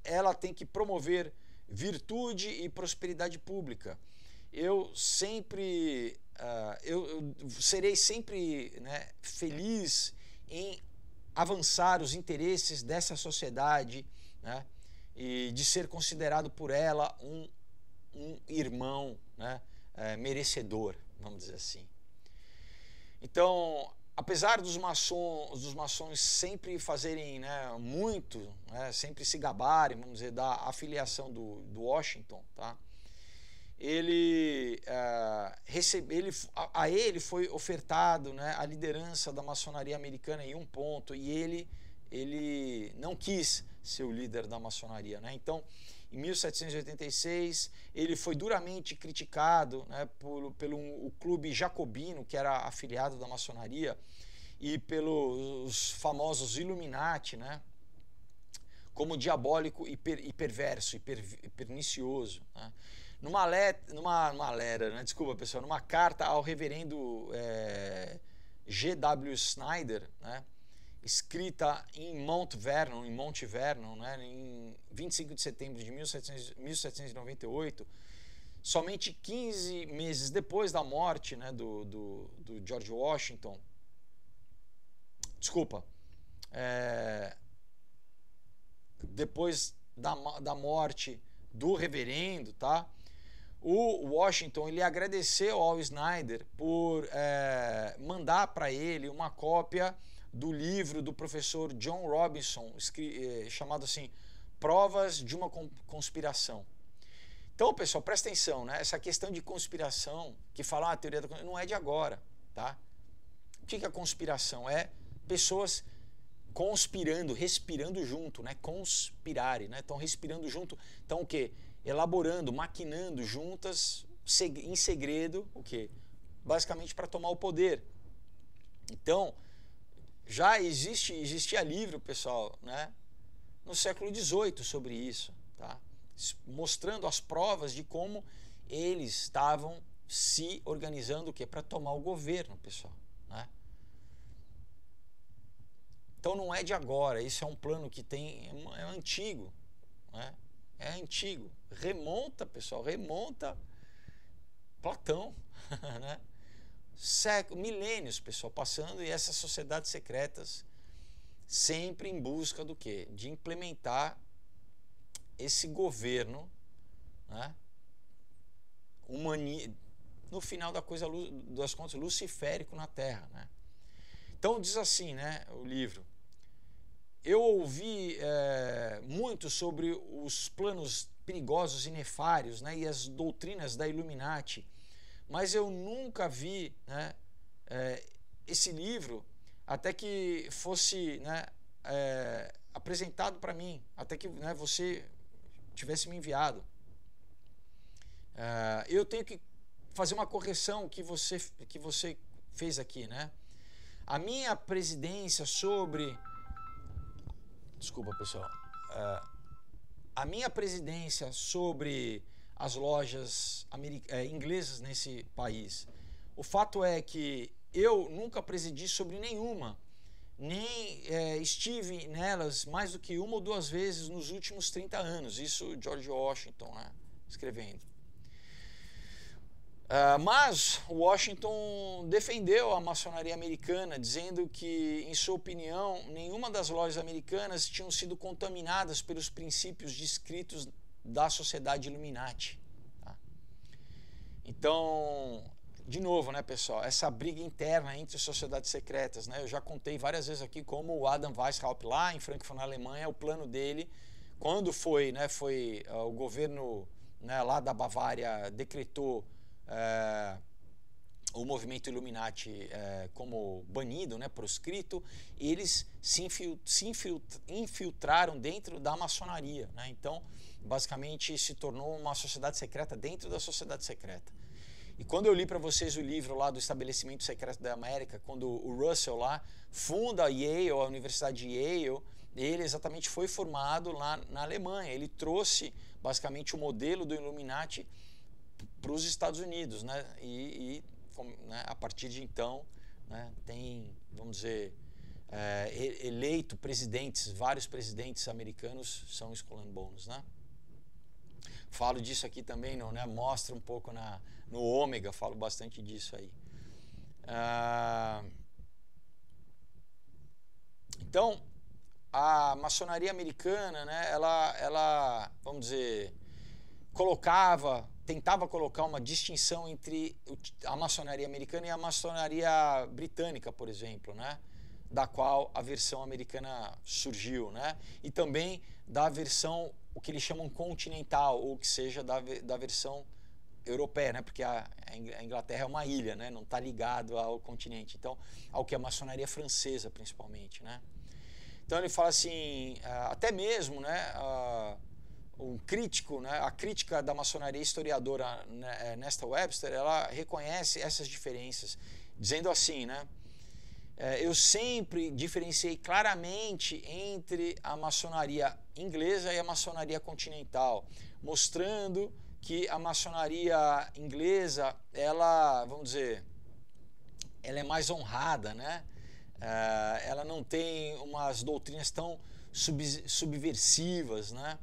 ela tem que promover virtude e prosperidade pública. Eu serei sempre, né, feliz em avançar os interesses dessa sociedade, né, e de ser considerado por ela um irmão, né, merecedor. vamos dizer assim. Então, apesar dos maçons sempre fazerem, né, muito, né, sempre se gabarem, vamos dizer, da afiliação do Washington, tá? A ele foi ofertado, né, a liderança da maçonaria americana em um ponto, e ele não quis ser o líder da maçonaria, né? Então, em 1786, ele foi duramente criticado, né, pelo o clube jacobino, que era afiliado da maçonaria, e pelos famosos Illuminati, né, como diabólico e perverso e pernicioso, né? Numa carta ao reverendo G.W. Snyder, né, escrita em Monte Vernon, né, em 25 de setembro de 1798, somente 15 meses depois da morte, né, do George Washington. Desculpa. Depois da morte do reverendo, tá? O Washington, ele agradeceu ao Snyder por mandar para ele uma cópia do livro do professor John Robinson, chamado assim, Provas de uma Conspiração. Então, pessoal, presta atenção, né? Essa questão de conspiração, que fala a teoria da conspiração, não é de agora, tá? O que é a conspiração? É pessoas conspirando, respirando junto, né? Conspirarem, né? Estão respirando junto, então o quê? Elaborando, maquinando juntas, em segredo, o quê? Basicamente para tomar o poder. Então, já existia livro, pessoal, né, no século XVIII sobre isso, tá? Mostrando as provas de como eles estavam se organizando, o quê? Para tomar o governo, pessoal, né? Então não é de agora, isso é um plano que é antigo, né? É antigo, remonta, pessoal, remonta Platão, né? Milênios, pessoal, passando, e essas sociedades secretas sempre em busca do quê? De implementar esse governo, né? No final das contas, luciférico na Terra, né? Então diz assim, né, o livro: eu ouvi muito sobre os planos perigosos e nefários, né, e as doutrinas da Illuminati, mas eu nunca vi, né, esse livro até que fosse, né, apresentado para mim, até que, né, você tivesse me enviado. Eu tenho que fazer uma correção que você fez aqui, né? A minha presidência sobre... Desculpa, pessoal. A minha presidência sobre as lojas inglesas nesse país. O fato é que eu nunca presidi sobre nenhuma, nem estive nelas mais do que uma ou duas vezes nos últimos 30 anos. Isso George Washington, né, escrevendo. Mas Washington defendeu a maçonaria americana, dizendo que, em sua opinião, nenhuma das lojas americanas tinham sido contaminadas pelos princípios descritos da sociedade Illuminati. Tá? Então, de novo, né, pessoal, essa briga interna entre sociedades secretas, né? Eu já contei várias vezes aqui como o Adam Weishaupt, lá em Frankfurt, na Alemanha, o plano dele, quando foi o governo, né, lá da Bavária decretou o movimento Illuminati como banido, né, proscrito, eles se infiltraram dentro da maçonaria, né? Então, basicamente, se tornou uma sociedade secreta dentro da sociedade secreta. E quando eu li para vocês o livro lá do Estabelecimento Secreto da América, quando o Russell lá funda a Yale, a Universidade de Yale, ele exatamente foi formado lá na Alemanha. Ele trouxe, basicamente, o modelo do Illuminati para os Estados Unidos, né? Né, a partir de então, né, tem, vamos dizer, eleito presidentes, vários presidentes americanos são Skull and Bones, né? Falo disso aqui também, não, né? Mostra um pouco no Ômega, falo bastante disso aí. Então, a maçonaria americana, né, ela, vamos dizer, tentava colocar uma distinção entre a maçonaria americana e a maçonaria britânica, por exemplo, né? Da qual a versão americana surgiu, né? E também da versão, o que eles chamam continental, ou que seja, da versão europeia, né? Porque a Inglaterra é uma ilha, né? Não está ligado ao continente, então, ao que é a maçonaria francesa, principalmente, né? Então ele fala assim, até mesmo, né, um crítico, né, a crítica da maçonaria historiadora, né, Nesta Webster, ela reconhece essas diferenças, dizendo assim, né, eu sempre diferenciei claramente entre a maçonaria inglesa e a maçonaria continental, mostrando que a maçonaria inglesa, ela, vamos dizer, ela é mais honrada, né? Ela não tem umas doutrinas tão subversivas, né?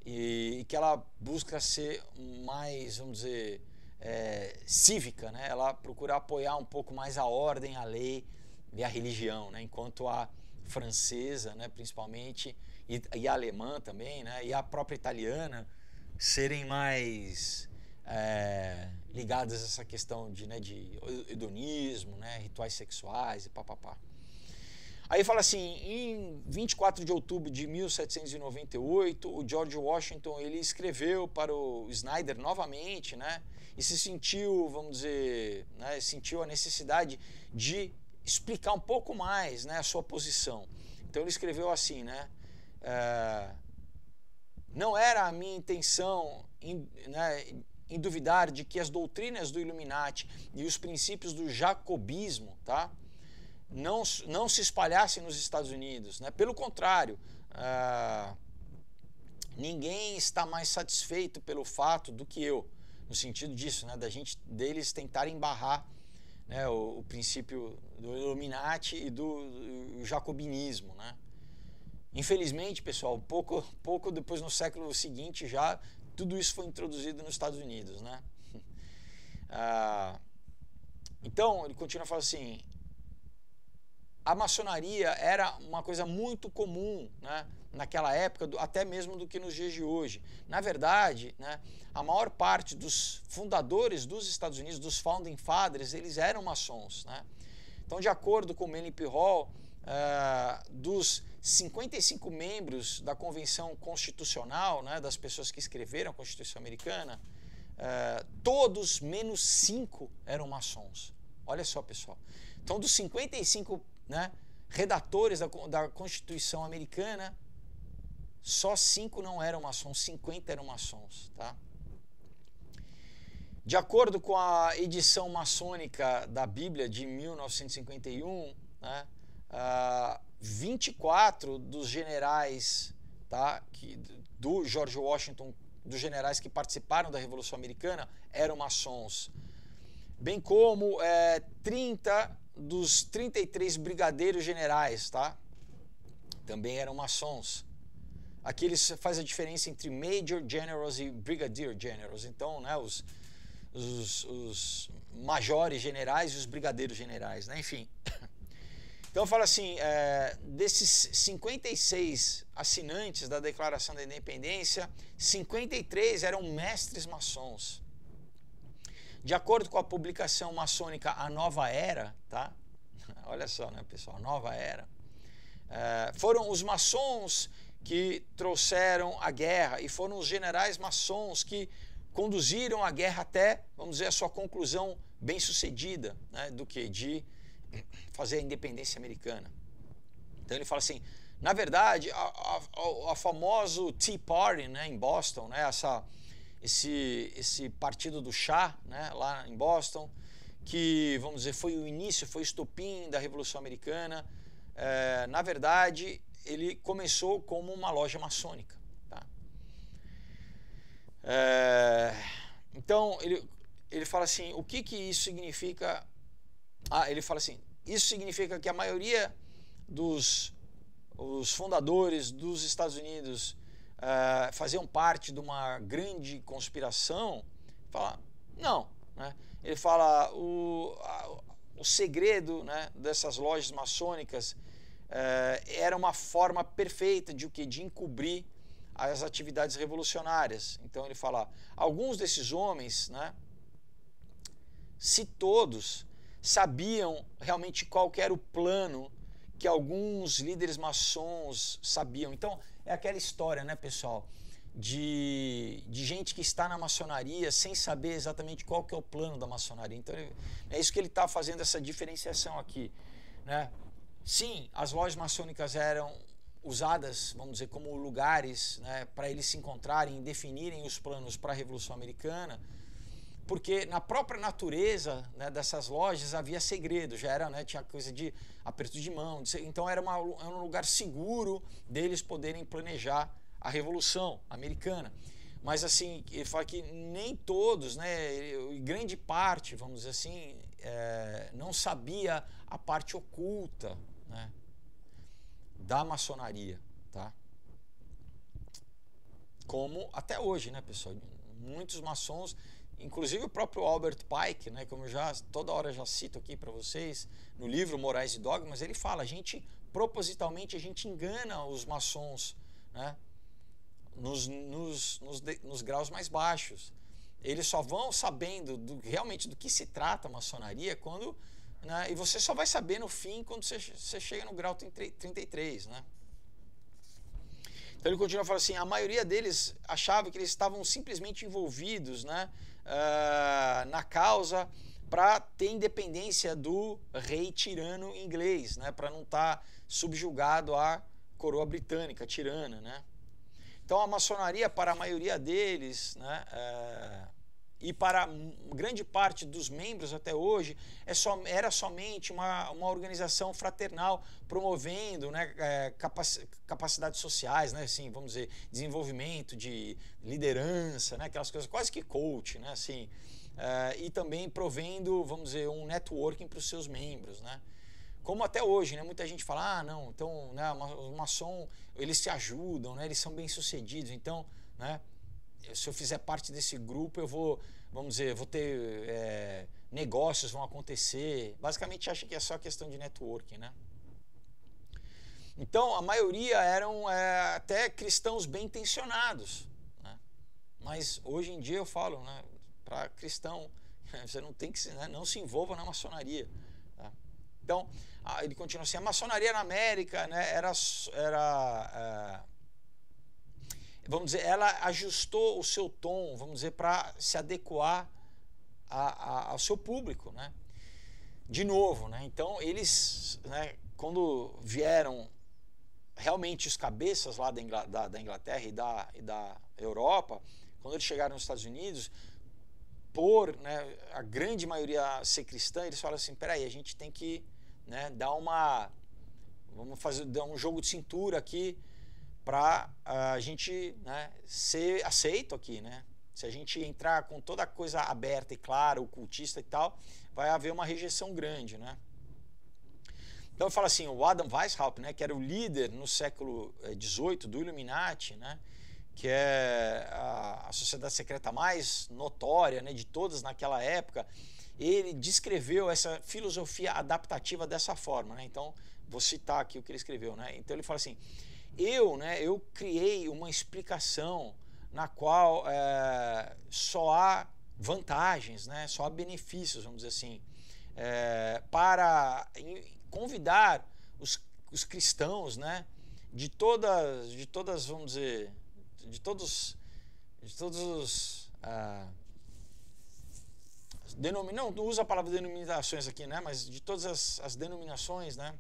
E que ela busca ser mais, vamos dizer, cívica, né? Ela procura apoiar um pouco mais a ordem, a lei e a religião, né? Enquanto a francesa, né, principalmente, e a alemã também, né, e a própria italiana serem mais ligadas a essa questão de hedonismo, né, rituais sexuais e papapá. Aí fala assim, em 24 de outubro de 1798, o George Washington ele escreveu para o Snyder novamente, né, e se sentiu, vamos dizer, né, sentiu a necessidade de explicar um pouco mais, né, a sua posição. Então ele escreveu assim, né, não era a minha intenção em duvidar de que as doutrinas do Illuminati e os princípios do jacobismo, tá, não se espalhassem nos Estados Unidos, né? Pelo contrário, ninguém está mais satisfeito pelo fato do que eu, no sentido disso, né, deles tentarem barrar, né, o princípio do Illuminati e do jacobinismo, né? Infelizmente, pessoal, pouco depois, no século seguinte, já tudo isso foi introduzido nos Estados Unidos, né? Então, ele continua falando assim, a maçonaria era uma coisa muito comum, né, naquela época, até mesmo do que nos dias de hoje. Na verdade, né, a maior parte dos fundadores dos Estados Unidos, dos Founding Fathers, eles eram maçons, né? Então, de acordo com Manly P. Hall, dos 55 membros da Convenção Constitucional, né, das pessoas que escreveram a Constituição Americana, todos menos 5 eram maçons. Olha só, pessoal. Então, dos 55, né, redatores da Constituição Americana, só 5 não eram maçons, 50 eram maçons, tá? De acordo com a edição maçônica da Bíblia de 1951, né, 24 dos generais, tá, do George Washington, dos generais que participaram da Revolução Americana, eram maçons. Bem como 30 dos 33 brigadeiros generais, tá, também eram maçons. Aqui eles fazem a diferença entre Major Generals e Brigadier Generals. Então, né, os majores generais e os brigadeiros generais, né? Enfim. Então fala assim, desses 56 assinantes da Declaração da Independência, 53 eram mestres maçons. De acordo com a publicação maçônica A Nova Era, tá? Olha só, né, pessoal, A Nova Era. Foram os maçons que trouxeram a guerra e foram os generais maçons que conduziram a guerra até, vamos dizer, a sua conclusão bem-sucedida, né, de fazer a independência americana. Então ele fala assim, na verdade, a famoso Tea Party, né, em Boston, né, esse partido do chá, né, lá em Boston, que, vamos dizer, foi o início, foi o estopim da Revolução Americana, na verdade, ele começou como uma loja maçônica. Tá? Então, ele fala assim, o que isso significa? Ele fala assim, isso significa que a maioria dos fundadores dos Estados Unidos faziam parte de uma grande conspiração? Fala, não. Né? Ele fala, o segredo, né, dessas lojas maçônicas era uma forma perfeita de encobrir as atividades revolucionárias. Então ele fala, alguns desses homens, né, se todos sabiam realmente qual que era o plano que alguns líderes maçons sabiam. Então é aquela história, né, pessoal, de gente que está na maçonaria sem saber exatamente qual que é o plano da maçonaria. Então é isso que ele está fazendo, essa diferenciação aqui, né? Sim, as lojas maçônicas eram usadas, vamos dizer, como lugares, né, para eles se encontrarem e definirem os planos para a Revolução Americana, porque na própria natureza, né, dessas lojas havia segredo, já era, né, tinha coisa de aperto de mão, então era um lugar seguro deles poderem planejar a Revolução Americana. Mas assim, ele fala que nem todos, né, grande parte, vamos dizer assim, não sabia a parte oculta, né, da maçonaria, tá? Como até hoje, né, pessoal? Muitos maçons, inclusive o próprio Albert Pike, né, como eu toda hora já cito aqui para vocês, no livro Morais e Dogmas, ele fala, propositalmente a gente engana os maçons, né, nos graus mais baixos. Eles só vão sabendo realmente do que se trata a maçonaria quando, né, e você só vai saber no fim quando você chega no grau 33, né? Então ele continua falando assim, a maioria deles achava que eles estavam simplesmente envolvidos, né, na causa para ter independência do rei tirano inglês, né, para não estar subjugado à coroa britânica tirana, né? Então a maçonaria, para a maioria deles, né, e para grande parte dos membros até hoje, era somente uma organização fraternal promovendo, né, capacidades sociais, né, assim, vamos dizer, desenvolvimento de liderança, né, aquelas coisas quase que coach, né, assim, e também provendo, vamos dizer, um networking para os seus membros, né. Como até hoje, né, muita gente fala, ah, não, então, né, o maçom, eles se ajudam, né, eles são bem-sucedidos, então, né, se eu fizer parte desse grupo, eu vou, vamos dizer, vou ter negócios vão acontecer. Basicamente acha que é só questão de networking, né? Então a maioria eram até cristãos bem intencionados, né? Mas hoje em dia eu falo, né, para cristão, você não tem que, né, não se envolva na maçonaria, tá? Então ele continua assim, a maçonaria na América, né, vamos dizer, ela ajustou o seu tom, vamos dizer, para se adequar ao seu público, né? De novo, né? Então eles, né, quando vieram realmente os cabeças lá da Inglaterra e da Europa, quando eles chegaram nos Estados Unidos, né, a grande maioria ser cristã, eles falam assim, peraí, a gente tem que, né, dar um jogo de cintura aqui, para a gente, né, ser aceito aqui, né? Se a gente entrar com toda a coisa aberta e clara, ocultista e tal, vai haver uma rejeição grande, né? Então eu falo assim, o Adam Weishaupt, né, que era o líder no século XVIII do Illuminati, né, que é a sociedade secreta mais notória, né, de todas naquela época, ele descreveu essa filosofia adaptativa dessa forma, né? Então vou citar aqui o que ele escreveu, né? Então ele fala assim, eu criei uma explicação na qual só há vantagens, né, só há benefícios, vamos dizer assim, para convidar os cristãos, né, de todas, vamos dizer, de todos os não usa a palavra denominações aqui, né, mas de todas as denominações, né,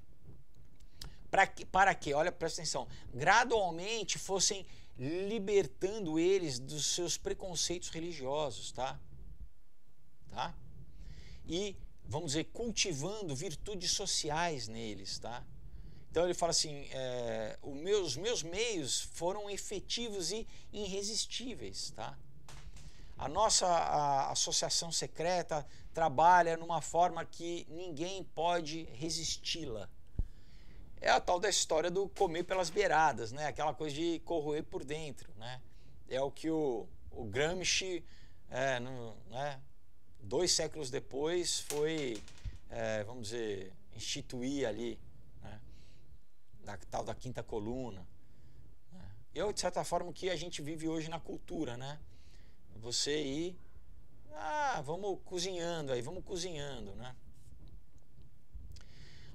para que, olha, presta atenção, gradualmente fossem libertando eles dos seus preconceitos religiosos, tá? E, vamos dizer, cultivando virtudes sociais neles, tá? Então ele fala assim, os meus meios foram efetivos e irresistíveis, tá? A nossa associação secreta trabalha numa forma que ninguém pode resisti-la. É a tal da história do comer pelas beiradas, né? Aquela coisa de corroer por dentro, né? É o que o Gramsci, né, 2 séculos depois, foi, vamos dizer, instituir ali, né, da tal da quinta coluna, né? de certa forma, o que a gente vive hoje na cultura, né? Você ir, vamos cozinhando, né?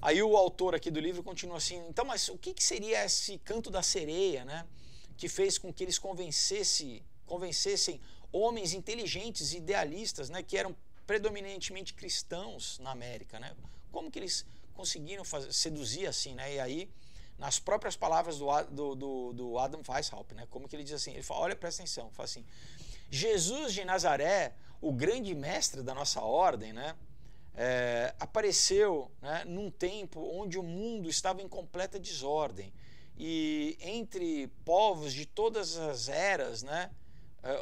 Aí o autor aqui do livro continua assim, então, mas o que seria esse canto da sereia, né? Que fez com que eles convencessem homens inteligentes e idealistas, né? Que eram predominantemente cristãos na América, né? Como que eles conseguiram seduzir assim, né? E aí, nas próprias palavras do Adam Weishaupt, né? Como que ele diz assim, ele fala, olha, presta atenção, fala assim, Jesus de Nazaré, o grande mestre da nossa ordem, né? Apareceu, né, num tempo onde o mundo estava em completa desordem e entre povos de todas as eras, né,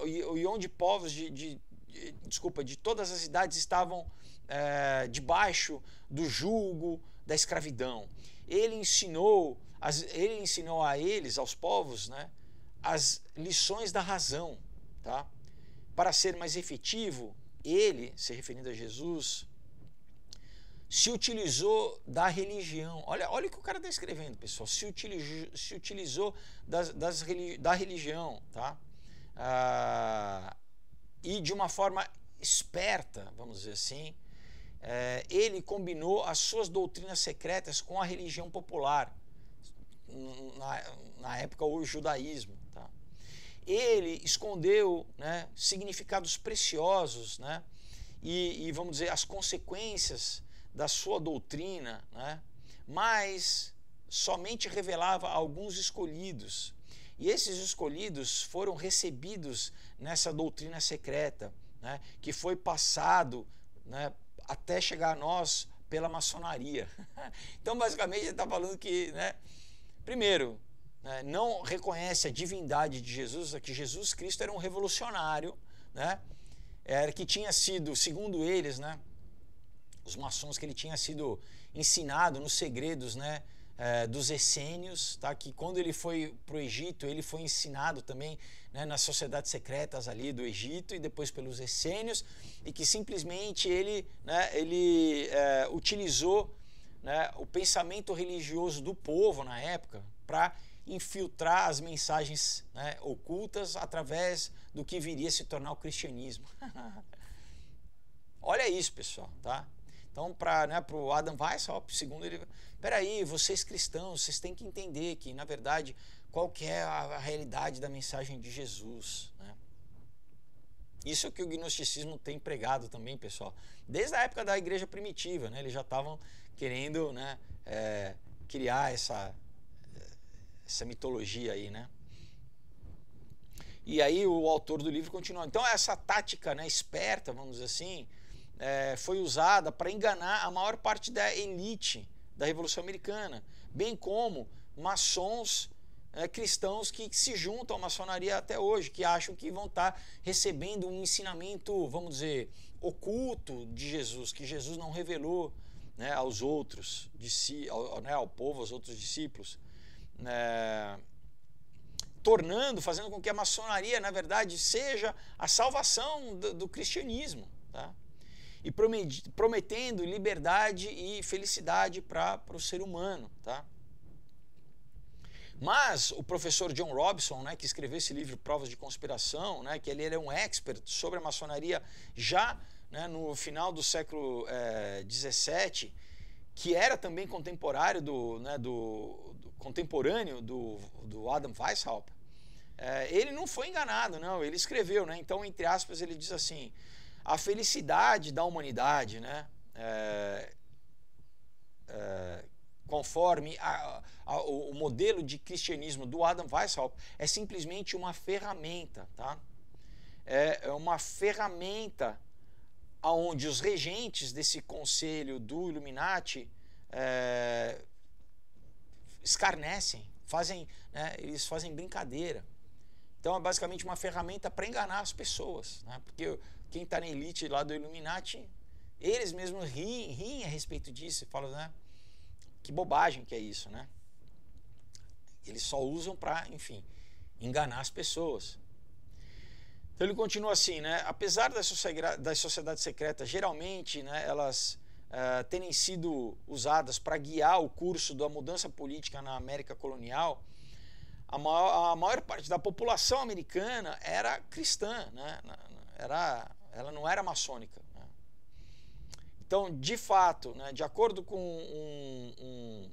e onde povos de todas as idades estavam debaixo do jugo da escravidão. Ele ensinou a eles, aos povos, né, as lições da razão, tá? Para ser mais efetivo, ele, se referindo a Jesus, se utilizou da religião. Olha o que o cara está escrevendo, pessoal. Se utilizou da religião, tá? E de uma forma esperta, vamos dizer assim, ele combinou as suas doutrinas secretas com a religião popular, na época o judaísmo, tá? Ele escondeu, né, significados preciosos, né, e vamos dizer, as consequências da sua doutrina, né, mas somente revelava alguns escolhidos. E esses escolhidos foram recebidos nessa doutrina secreta, né, que foi passado, né, até chegar a nós pela maçonaria. Então, basicamente, ele está falando que, né, primeiro, não reconhece a divindade de Jesus, que Jesus Cristo era um revolucionário, né, que tinha sido, segundo eles, né, os maçons, que ele tinha sido ensinado nos segredos, né, dos essênios, tá? Que quando ele foi para o Egito, ele foi ensinado também, né, nas sociedades secretas ali do Egito e depois pelos essênios, e que simplesmente ele utilizou, né, o pensamento religioso do povo na época para infiltrar as mensagens, né, ocultas através do que viria a se tornar o cristianismo. Olha isso, pessoal, tá? Então, para o Adam Weishaupt, segundo ele, peraí, vocês cristãos, vocês têm que entender que, na verdade, qual que é a realidade da mensagem de Jesus, né? Isso é o que o gnosticismo tem pregado também, pessoal. Desde a época da igreja primitiva, né? Eles já estavam querendo, né, criar essa mitologia aí, né? E aí o autor do livro continua. Então, essa tática, né, esperta, vamos dizer assim, foi usada para enganar a maior parte da elite da Revolução Americana, bem como maçons cristãos que se juntam à maçonaria até hoje, que acham que vão estar recebendo um ensinamento, vamos dizer, oculto de Jesus, que Jesus não revelou, né, aos outros, ao povo, aos outros discípulos, fazendo com que a maçonaria, na verdade, seja a salvação do cristianismo, tá? E prometendo liberdade e felicidade para o ser humano, tá? Mas o professor John Robson, né, que escreveu esse livro Provas de Conspiração, né, que ele era um expert sobre a maçonaria já, né, no final do século XVII, que era também contemporâneo do Adam Weishaupt, ele não foi enganado, não, ele escreveu, né, então, entre aspas, ele diz assim, a felicidade da humanidade, né, conforme o modelo de cristianismo do Adam Weishaupt, é simplesmente uma ferramenta, tá? É uma ferramenta onde os regentes desse conselho do Illuminati escarnecem, eles fazem brincadeira. Então é basicamente uma ferramenta para enganar as pessoas, né? Porque quem está na elite lá do Illuminati, eles mesmos riem a respeito disso e falam, né? Que bobagem que é isso, né? Eles só usam para, enfim, enganar as pessoas. Então ele continua assim, né? Apesar das sociedades secretas, geralmente, né, elas terem sido usadas para guiar o curso da mudança política na América colonial, a maior parte da população americana era cristã, né? Ela não era maçônica. Né? Então, de fato, né, de acordo com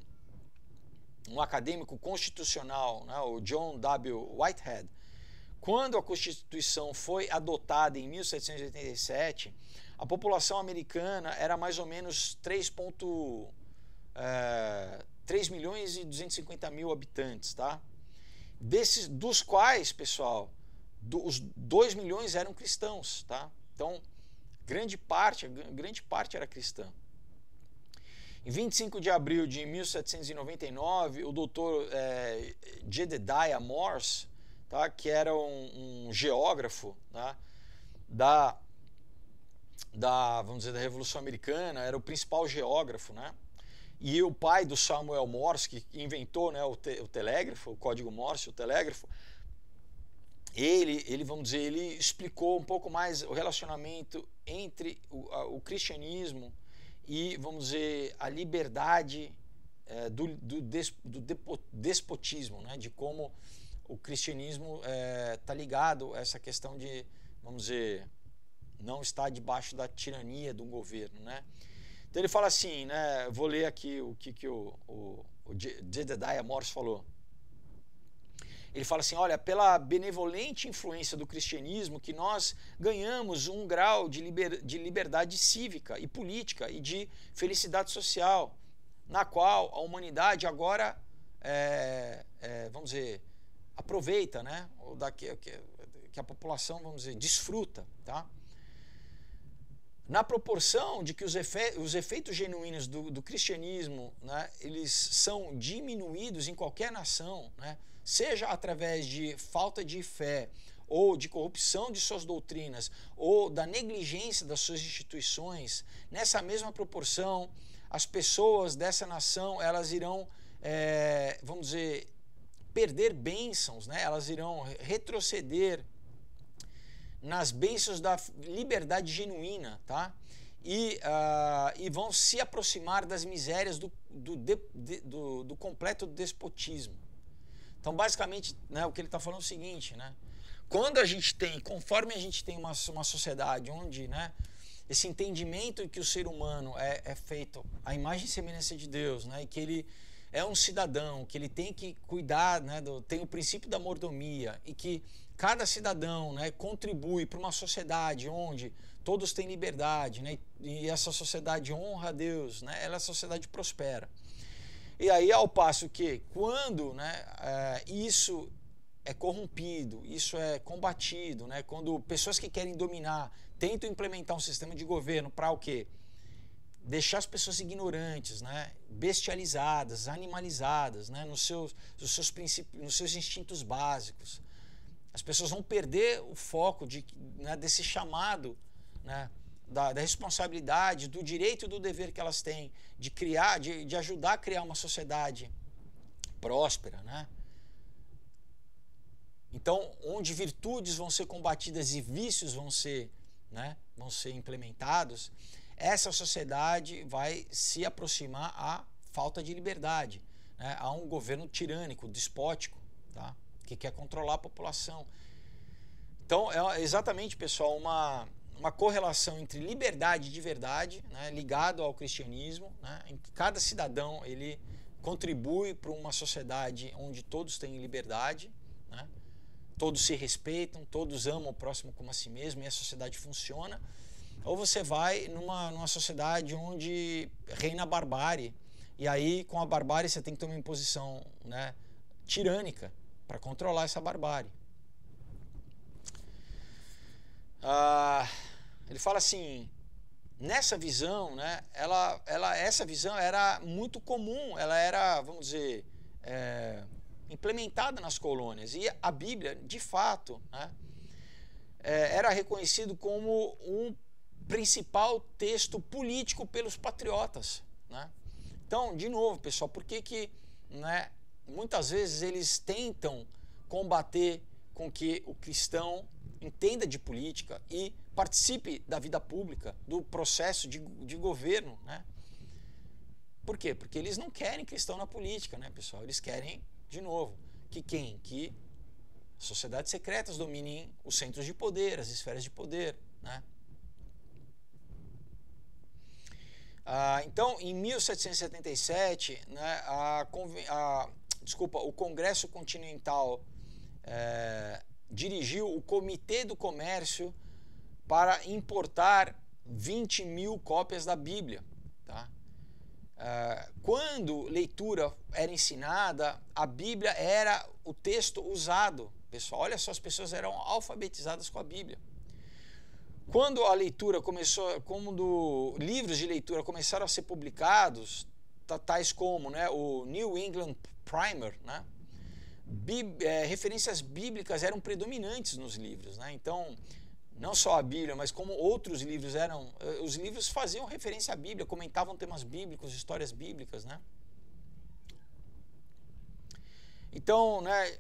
um acadêmico constitucional, né, o John W. Whitehead, quando a Constituição foi adotada em 1787, a população americana era mais ou menos 3 milhões e 250 mil habitantes, tá? Dos quais, pessoal, os 2 milhões eram cristãos, tá? Então, grande parte era cristã. Em 25 de abril de 1799, o doutor Jedediah Morse, tá, que era um geógrafo, tá, vamos dizer, da Revolução Americana, era o principal geógrafo, né? E o pai do Samuel Morse, que inventou, né, o telégrafo, o código Morse, o telégrafo, vamos dizer, ele explicou um pouco mais o relacionamento entre o cristianismo e, vamos dizer, a liberdade do despotismo, né, de como o cristianismo está ligado a essa questão de, vamos dizer, não estar debaixo da tirania do governo, né? Então ele fala assim, né? Vou ler aqui o que o Jedediah Morse falou. Ele fala assim, olha, pela benevolente influência do cristianismo que nós ganhamos um grau de liberdade cívica e política e de felicidade social, na qual a humanidade agora, vamos dizer, aproveita, né? Ou que a população, vamos dizer, desfruta, tá? Na proporção de que os efeitos genuínos do cristianismo, né, eles são diminuídos em qualquer nação, né, seja através de falta de fé, ou de corrupção de suas doutrinas, ou da negligência das suas instituições, nessa mesma proporção, as pessoas dessa nação, elas irão, vamos dizer, perder bênçãos, né, elas irão retroceder nas bênçãos da liberdade genuína, tá? E vão se aproximar das misérias do completo despotismo. Então, basicamente, né, o que ele está falando é o seguinte, né? Conforme a gente tem uma sociedade onde, né, esse entendimento que o ser humano é feito à imagem e semelhança de Deus, né, e que ele é um cidadão, que ele tem que cuidar, né, tem o princípio da mordomia e que cada cidadão, né, contribui para uma sociedade onde todos têm liberdade, né, e essa sociedade honra a Deus, né, ela é a sociedade prospera. E aí, ao passo que, quando, né, isso é corrompido, isso é combatido, né, quando pessoas que querem dominar tentam implementar um sistema de governo para o quê? Deixar as pessoas ignorantes, né, bestializadas, animalizadas, né, nos seus princípios, nos seus instintos básicos. As pessoas vão perder o foco né, desse chamado, né, da responsabilidade, do direito e do dever que elas têm de criar, de ajudar a criar uma sociedade próspera, né? Então, onde virtudes vão ser combatidas e vícios vão ser implementados, essa sociedade vai se aproximar à falta de liberdade, né, a um governo tirânico, despótico, tá? Que quer controlar a população. Então, é exatamente, pessoal, uma correlação entre liberdade de verdade, né, ligado ao cristianismo, né, em que cada cidadão ele contribui para uma sociedade onde todos têm liberdade, né, todos se respeitam, todos amam o próximo como a si mesmo e a sociedade funciona. Ou você vai numa sociedade onde reina a barbárie, e aí com a barbárie você tem que ter uma imposição, né, tirânica para controlar essa barbárie. Ele fala assim, nessa visão, né, essa visão era muito comum, ela era, vamos dizer, implementada nas colônias, e a Bíblia, de fato, né, era reconhecido como um principal texto político pelos patriotas, né? Então, de novo, pessoal, por que né, muitas vezes eles tentam combater com que o cristão entenda de política e participe da vida pública, do processo de governo, né? Por quê? Porque eles não querem cristão na política, né, pessoal? Eles querem, de novo, Que sociedades secretas dominem os centros de poder, as esferas de poder, né? Então, em 1777, né, o Congresso Continental dirigiu o Comitê do Comércio para importar 20 mil cópias da Bíblia. Tá? Quando leitura era ensinada, a Bíblia era o texto usado. Pessoal, olha só, as pessoas eram alfabetizadas com a Bíblia. Quando a leitura começou, quando livros de leitura começaram a ser publicados, tais como, né, o New England Primer, né, referências bíblicas eram predominantes nos livros, né? Então, não só a Bíblia, mas como outros livros os livros faziam referência à Bíblia, comentavam temas bíblicos, histórias bíblicas, né? Então, né,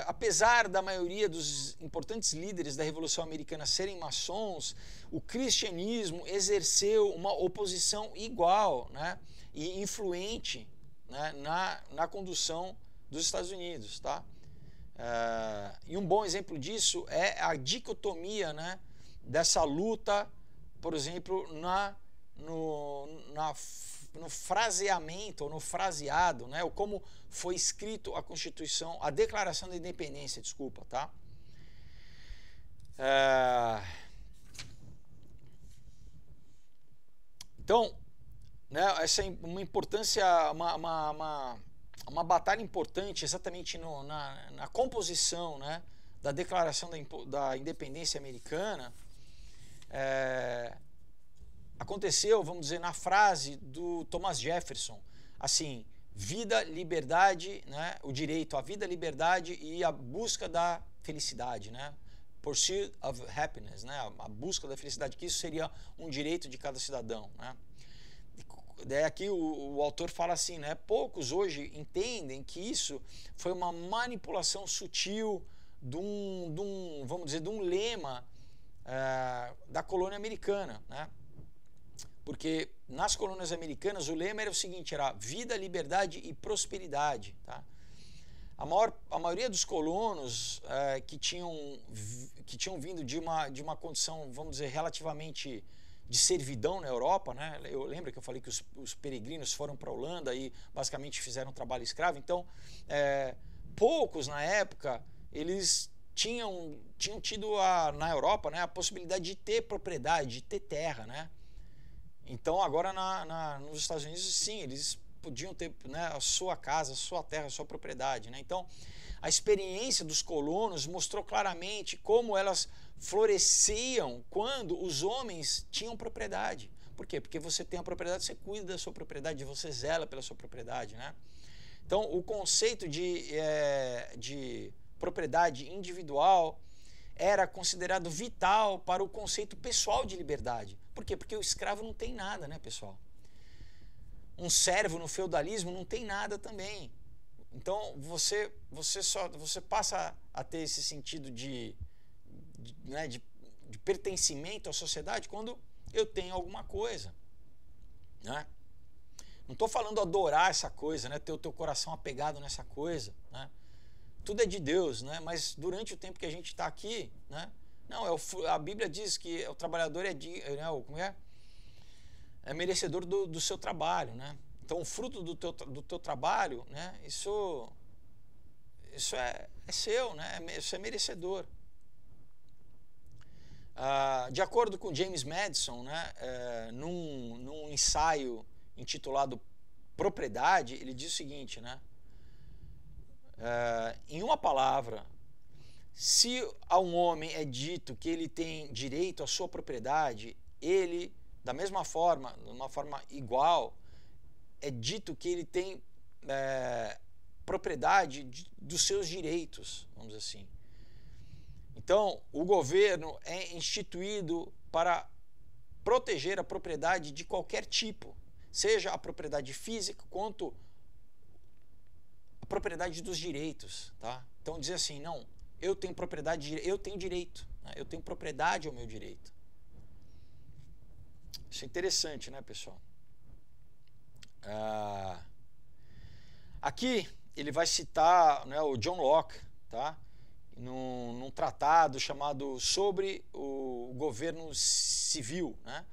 apesar da maioria dos importantes líderes da Revolução Americana serem maçons, o cristianismo exerceu uma oposição igual, né, e influente, né, na condução dos Estados Unidos. Tá? E um bom exemplo disso é a dicotomia, né, dessa luta, por exemplo, no fraseamento, ou no fraseado, né, ou como foi escrito a Constituição, a Declaração da Independência, desculpa, tá? Então, né, essa é uma importância, uma batalha importante exatamente na composição, né, da Declaração da Independência Americana. Aconteceu, vamos dizer, na frase do Thomas Jefferson, assim, vida, liberdade, né, o direito à vida, liberdade e a busca da felicidade, né, pursuit of happiness, né, a busca da felicidade, que isso seria um direito de cada cidadão, né. Daí aqui o autor fala assim, né, poucos hoje entendem que isso foi uma manipulação sutil vamos dizer, de um lema da colônia americana, né. Porque nas colônias americanas o lema era o seguinte, era vida, liberdade e prosperidade. Tá? A maioria dos colonos que tinham vindo de uma condição, vamos dizer, relativamente de servidão na Europa, né? Eu lembro que eu falei que os peregrinos foram para a Holanda e basicamente fizeram trabalho escravo, então poucos na época eles tinham tido na Europa, né, a possibilidade de ter propriedade, de ter terra, né? Então, agora nos Estados Unidos, sim, eles podiam ter, né, a sua casa, a sua terra, a sua propriedade. Né? Então, a experiência dos colonos mostrou claramente como elas floresciam quando os homens tinham propriedade. Por quê? Porque você tem a propriedade, você cuida da sua propriedade, você zela pela sua propriedade. Né? Então, o conceito de propriedade individual era considerado vital para o conceito pessoal de liberdade. Por quê? Porque o escravo não tem nada, né, pessoal? Um servo no feudalismo não tem nada também. Então, você passa a ter esse sentido de pertencimento à sociedade quando eu tenho alguma coisa. Né? Não estou falando adorar essa coisa, né, ter o teu coração apegado nessa coisa, né? Tudo é de Deus, né? Mas durante o tempo que a gente está aqui, né? Não, a Bíblia diz que o trabalhador é merecedor do seu trabalho, né? Então o fruto do teu trabalho, né? Isso é seu, né? Isso é merecedor. De acordo com James Madison, né? Num ensaio intitulado Propriedade, ele diz o seguinte, né? Em uma palavra, se a um homem é dito que ele tem direito à sua propriedade, ele, da mesma forma, de uma forma igual, é dito que ele tem propriedade dos seus direitos, vamos dizer assim. Então, o governo é instituído para proteger a propriedade de qualquer tipo, seja a propriedade física quanto a propriedade dos direitos, tá? Então dizer assim, não, eu tenho propriedade, eu tenho direito, né? Eu tenho propriedade ao meu direito. Isso é interessante, né, pessoal? Aqui ele vai citar, né, o John Locke, tá? Num tratado chamado Sobre o Governo Civil, né?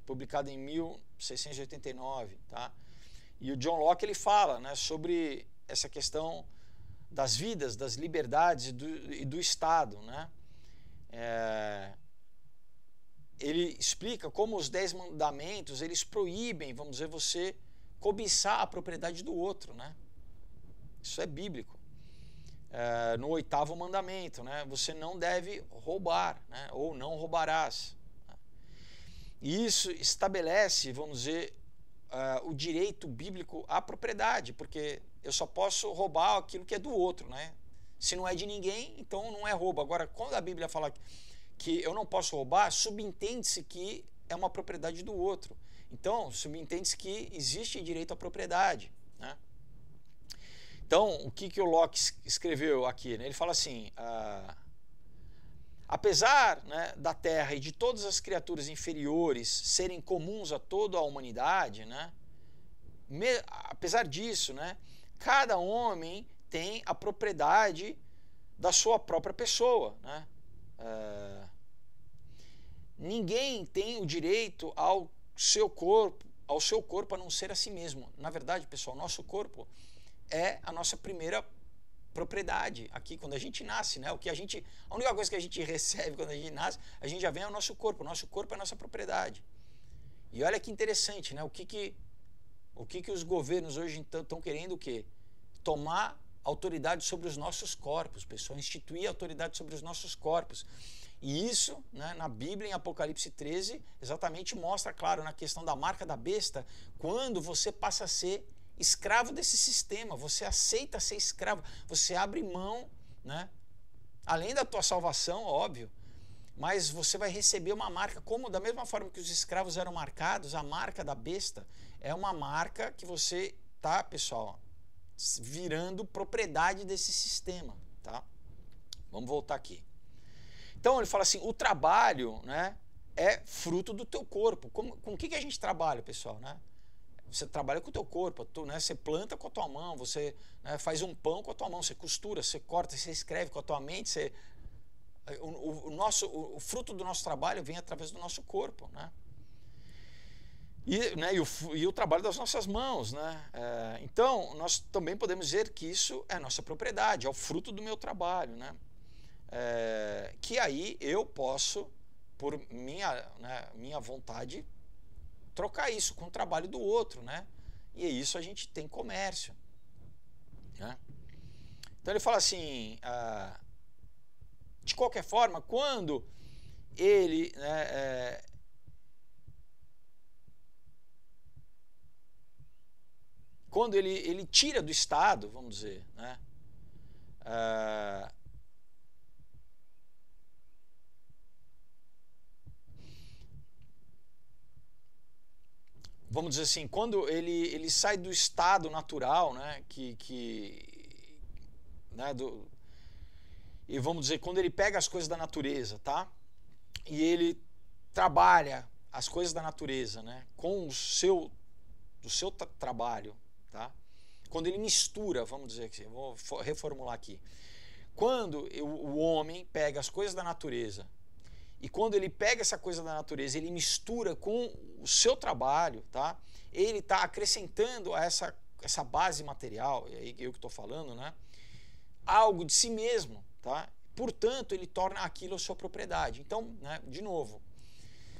Publicado em 1689, tá? E o John Locke ele fala, né, sobre essa questão das vidas, das liberdades e do Estado, né? Ele explica como os 10 mandamentos eles proíbem, vamos dizer, você cobiçar a propriedade do outro, né? Isso é bíblico. No 8º mandamento, né? Você não deve roubar, né? Ou não roubarás. E isso estabelece, vamos dizer, o direito bíblico à propriedade, porque eu só posso roubar aquilo que é do outro, né? Se não é de ninguém, então não é roubo. Agora, quando a Bíblia fala que eu não posso roubar, subentende-se que é uma propriedade do outro. Então, subentende-se que existe direito à propriedade, né? Então, o que o Locke escreveu aqui, né? Ele fala assim, apesar, né, da Terra e de todas as criaturas inferiores serem comuns a toda a humanidade, né, apesar disso, né, cada homem tem a propriedade da sua própria pessoa, né? Ninguém tem o direito ao seu corpo a não ser a si mesmo. Na verdade, pessoal, nosso corpo é a nossa primeira propriedade aqui quando a gente nasce, né? A única coisa que a gente recebe quando a gente nasce, a gente já vem ao nosso corpo. O nosso corpo é a nossa propriedade. E olha que interessante, né? O que os governos hoje estão querendo o quê? Tomar autoridade sobre os nossos corpos, pessoal, instituir autoridade sobre os nossos corpos. E isso, né, na Bíblia, em Apocalipse 13, exatamente mostra, claro, na questão da marca da besta, quando você passa a ser escravo desse sistema, você aceita ser escravo, você abre mão, né, além da tua salvação, óbvio, mas você vai receber uma marca, como da mesma forma que os escravos eram marcados, a marca da besta é uma marca que você tá, pessoal, virando propriedade desse sistema, tá? Vamos voltar aqui. Então ele fala assim, o trabalho, né, é fruto do teu corpo. Com o que a gente trabalha, pessoal, né? Você trabalha com o teu corpo, né? Você planta com a tua mão, você, né, faz um pão com a tua mão, você costura, você corta, você escreve com a tua mente. O fruto do nosso trabalho vem através do nosso corpo, né? E o trabalho das nossas mãos, né? Então, nós também podemos dizer que isso é nossa propriedade, é o fruto do meu trabalho, né? Que aí eu posso, por minha vontade, trocar isso com o trabalho do outro, né? E é isso a gente tem comércio, né? Então ele fala assim, de qualquer forma, quando ele, né, quando ele tira do Estado, vamos dizer, né, vamos dizer assim, quando ele sai do estado natural, né, né, e vamos dizer, quando ele pega as coisas da natureza, tá, e ele trabalha as coisas da natureza, né, com o seu trabalho, tá, quando ele mistura, vamos dizer assim, vou reformular aqui, quando o homem pega as coisas da natureza e quando ele pega essa coisa da natureza, ele mistura com o seu trabalho, tá? Ele está acrescentando a essa base material, e aí eu que estou falando, né? Algo de si mesmo, tá? Portanto, ele torna aquilo a sua propriedade. Então, né, de novo,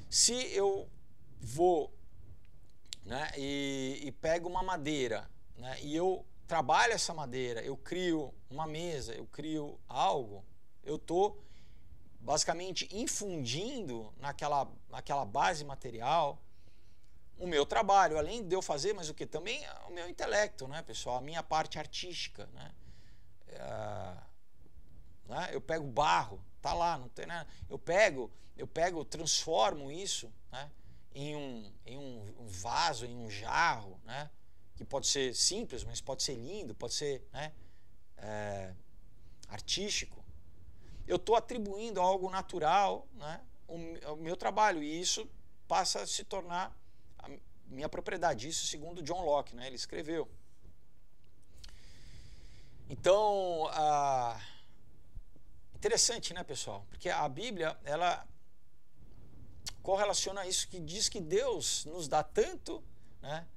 se eu vou, né, e pego uma madeira, né, e eu trabalho essa madeira, eu crio uma mesa, eu crio algo, eu estou basicamente infundindo naquela base material o meu trabalho, além de eu fazer, mas o que também o meu intelecto, né, pessoal, a minha parte artística, né? Eu pego barro, tá lá, não tem nada. Eu pego, transformo isso, né, em um vaso, em um jarro, né, que pode ser simples, mas pode ser lindo, pode ser, né, artístico. Eu estou atribuindo a algo natural, né, o meu trabalho, e isso passa a se tornar a minha propriedade. Isso segundo John Locke, né, ele escreveu. Então, interessante, né, pessoal? Porque a Bíblia, ela correlaciona isso, que diz que Deus nos dá tanto, né?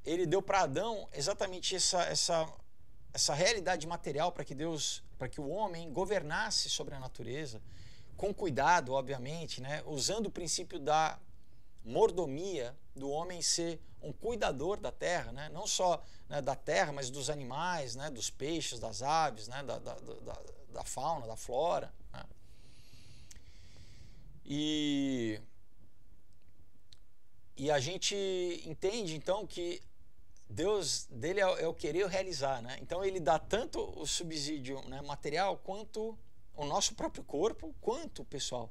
Ele deu para Adão exatamente essa realidade material para que o homem governasse sobre a natureza, com cuidado, obviamente, né? Usando o princípio da mordomia, do homem ser um cuidador da terra, né? Não só, né, da terra, mas dos animais, né? Dos peixes, das aves, né? Da fauna, da flora, né? E a gente entende então que Deus dele é o querer realizar, né? Então ele dá tanto o subsídio, né, material, quanto o nosso próprio corpo, quanto, pessoal,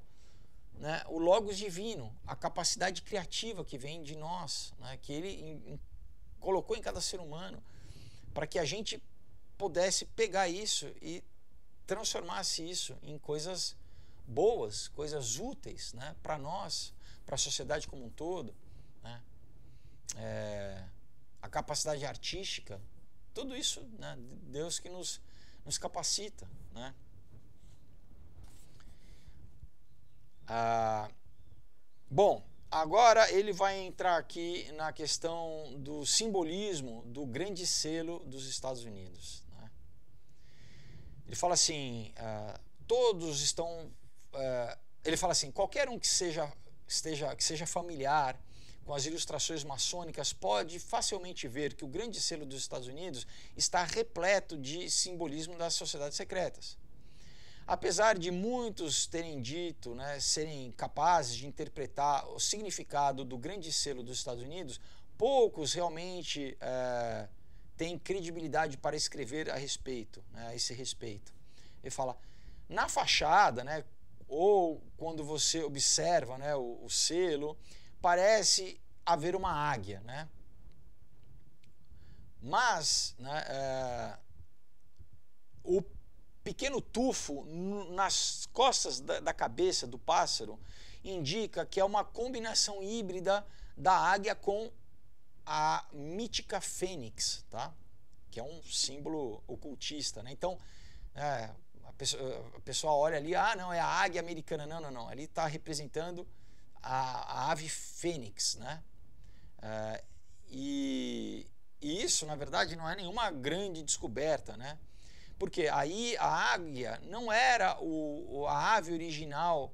né, o logos divino, a capacidade criativa que vem de nós, né, que ele colocou em cada ser humano, para que a gente pudesse pegar isso e transformasse isso em coisas boas, coisas úteis, né, para nós, para a sociedade como um todo, né? A capacidade artística, tudo isso, né, Deus que nos capacita, né? Bom, agora ele vai entrar aqui na questão do simbolismo do grande selo dos Estados Unidos, né? Ele fala assim, todos estão... ele fala assim, qualquer um que seja familiar com as ilustrações maçônicas pode facilmente ver que o grande selo dos Estados Unidos está repleto de simbolismo das sociedades secretas. Apesar de muitos terem dito, né, serem capazes de interpretar o significado do grande selo dos Estados Unidos, poucos realmente têm credibilidade para escrever a respeito, né, a esse respeito. Ele fala, na fachada, né, ou quando você observa, né, o selo, parece haver uma águia, né? Mas, né, o pequeno tufo nas costas da cabeça do pássaro indica que é uma combinação híbrida da águia com a mítica fênix, tá? Que é um símbolo ocultista, né? Então, a pessoa olha ali, não, é a águia americana. Não, não, não. Ali está representando a ave fênix, né? E isso, na verdade, não é nenhuma grande descoberta, né? Porque aí a águia não era a ave original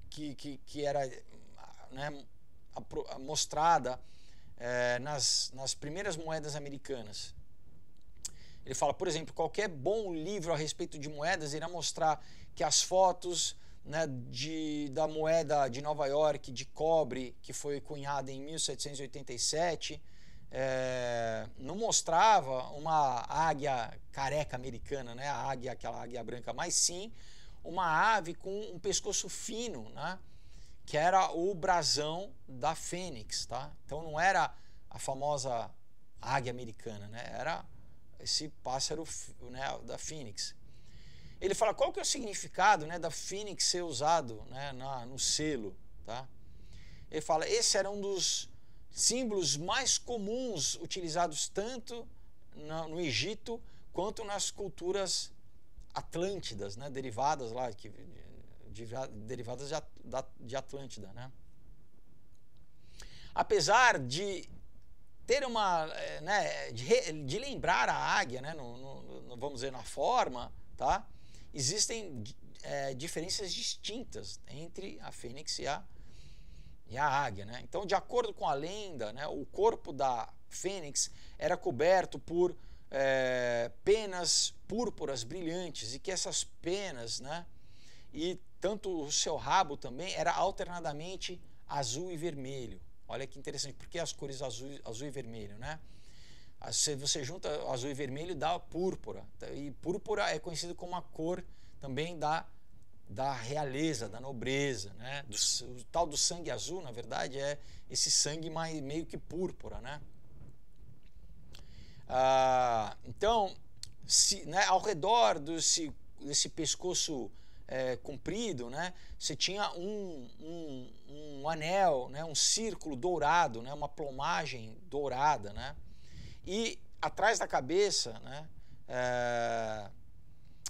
que era, né, mostrada nas primeiras moedas americanas. Ele fala, por exemplo, qualquer bom livro a respeito de moedas irá mostrar que as fotos, né, da moeda de Nova York de cobre, que foi cunhada em 1787, não mostrava uma águia careca americana, né, aquela águia branca, mas sim uma ave com um pescoço fino, né, que era o brasão da fênix, tá? Então não era a famosa águia americana, né, era esse pássaro, né, da fênix. Ele fala qual que é o significado, né, da fênix ser usado, né, no selo, tá? Ele fala, esse era um dos símbolos mais comuns utilizados tanto no Egito quanto nas culturas atlântidas, né, derivadas de Atlântida, né? Apesar de ter uma, né, de lembrar a águia, né, vamos dizer, na forma, tá? Existem diferenças distintas entre a fênix e a águia, né? Então, de acordo com a lenda, né, o corpo da fênix era coberto por penas púrpuras brilhantes, e que essas penas, né, e tanto o seu rabo também era alternadamente azul e vermelho. Olha que interessante, porque as cores azul e vermelho, né? Se você junta azul e vermelho, dá púrpura. E púrpura é conhecido como a cor também da realeza, da nobreza, né? O tal do sangue azul, na verdade, é esse sangue meio que púrpura, né? Então, né, ao redor desse pescoço comprido, né, você tinha um anel, né, um círculo dourado, né, uma plumagem dourada, né? E atrás da cabeça, né,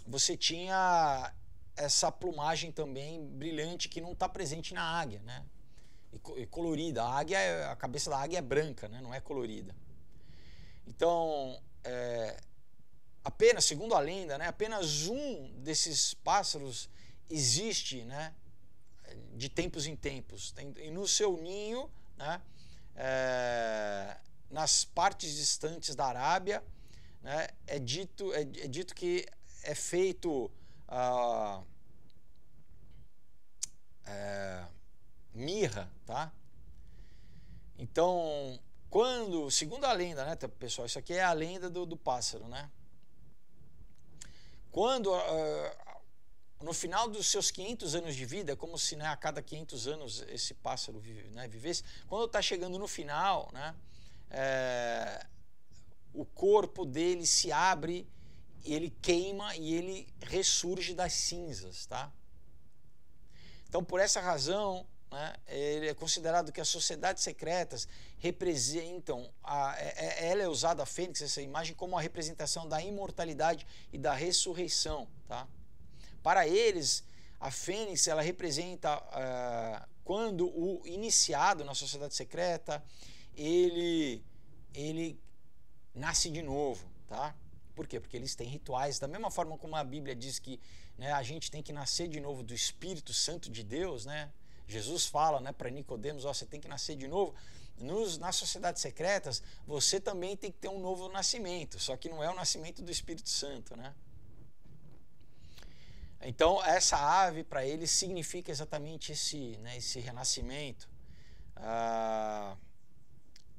você tinha essa plumagem também brilhante que não está presente na águia, né? E colorida. A cabeça da águia é branca, né? Não é colorida. Então, apenas, segundo a lenda, né? Apenas um desses pássaros existe, né? De tempos em tempos. E no seu ninho, né? Nas partes distantes da Arábia, né? É dito que é feito mirra, tá? Então, segundo a lenda, né, pessoal, isso aqui é a lenda do pássaro, né? Quando, no final dos seus 500 anos de vida, como se, né, a cada 500 anos esse pássaro vivesse, quando está chegando no final, né, o corpo dele se abre, ele queima e ele ressurge das cinzas, tá? Então, por essa razão, né, ele é considerado que as sociedades secretas representam, ela é usada, a fênix, essa imagem, como a representação da imortalidade e da ressurreição, tá? Para eles, a fênix, ela representa quando o iniciado na sociedade secreta, ele nasce de novo, tá? Por quê? Porque eles têm rituais, da mesma forma como a Bíblia diz que, né, a gente tem que nascer de novo do Espírito Santo de Deus, né? Jesus fala, né, para Nicodemos, você tem que nascer de novo. Nas sociedades secretas, você também tem que ter um novo nascimento, só que não é o nascimento do Espírito Santo, né? Então, essa ave, para eles, significa exatamente esse renascimento.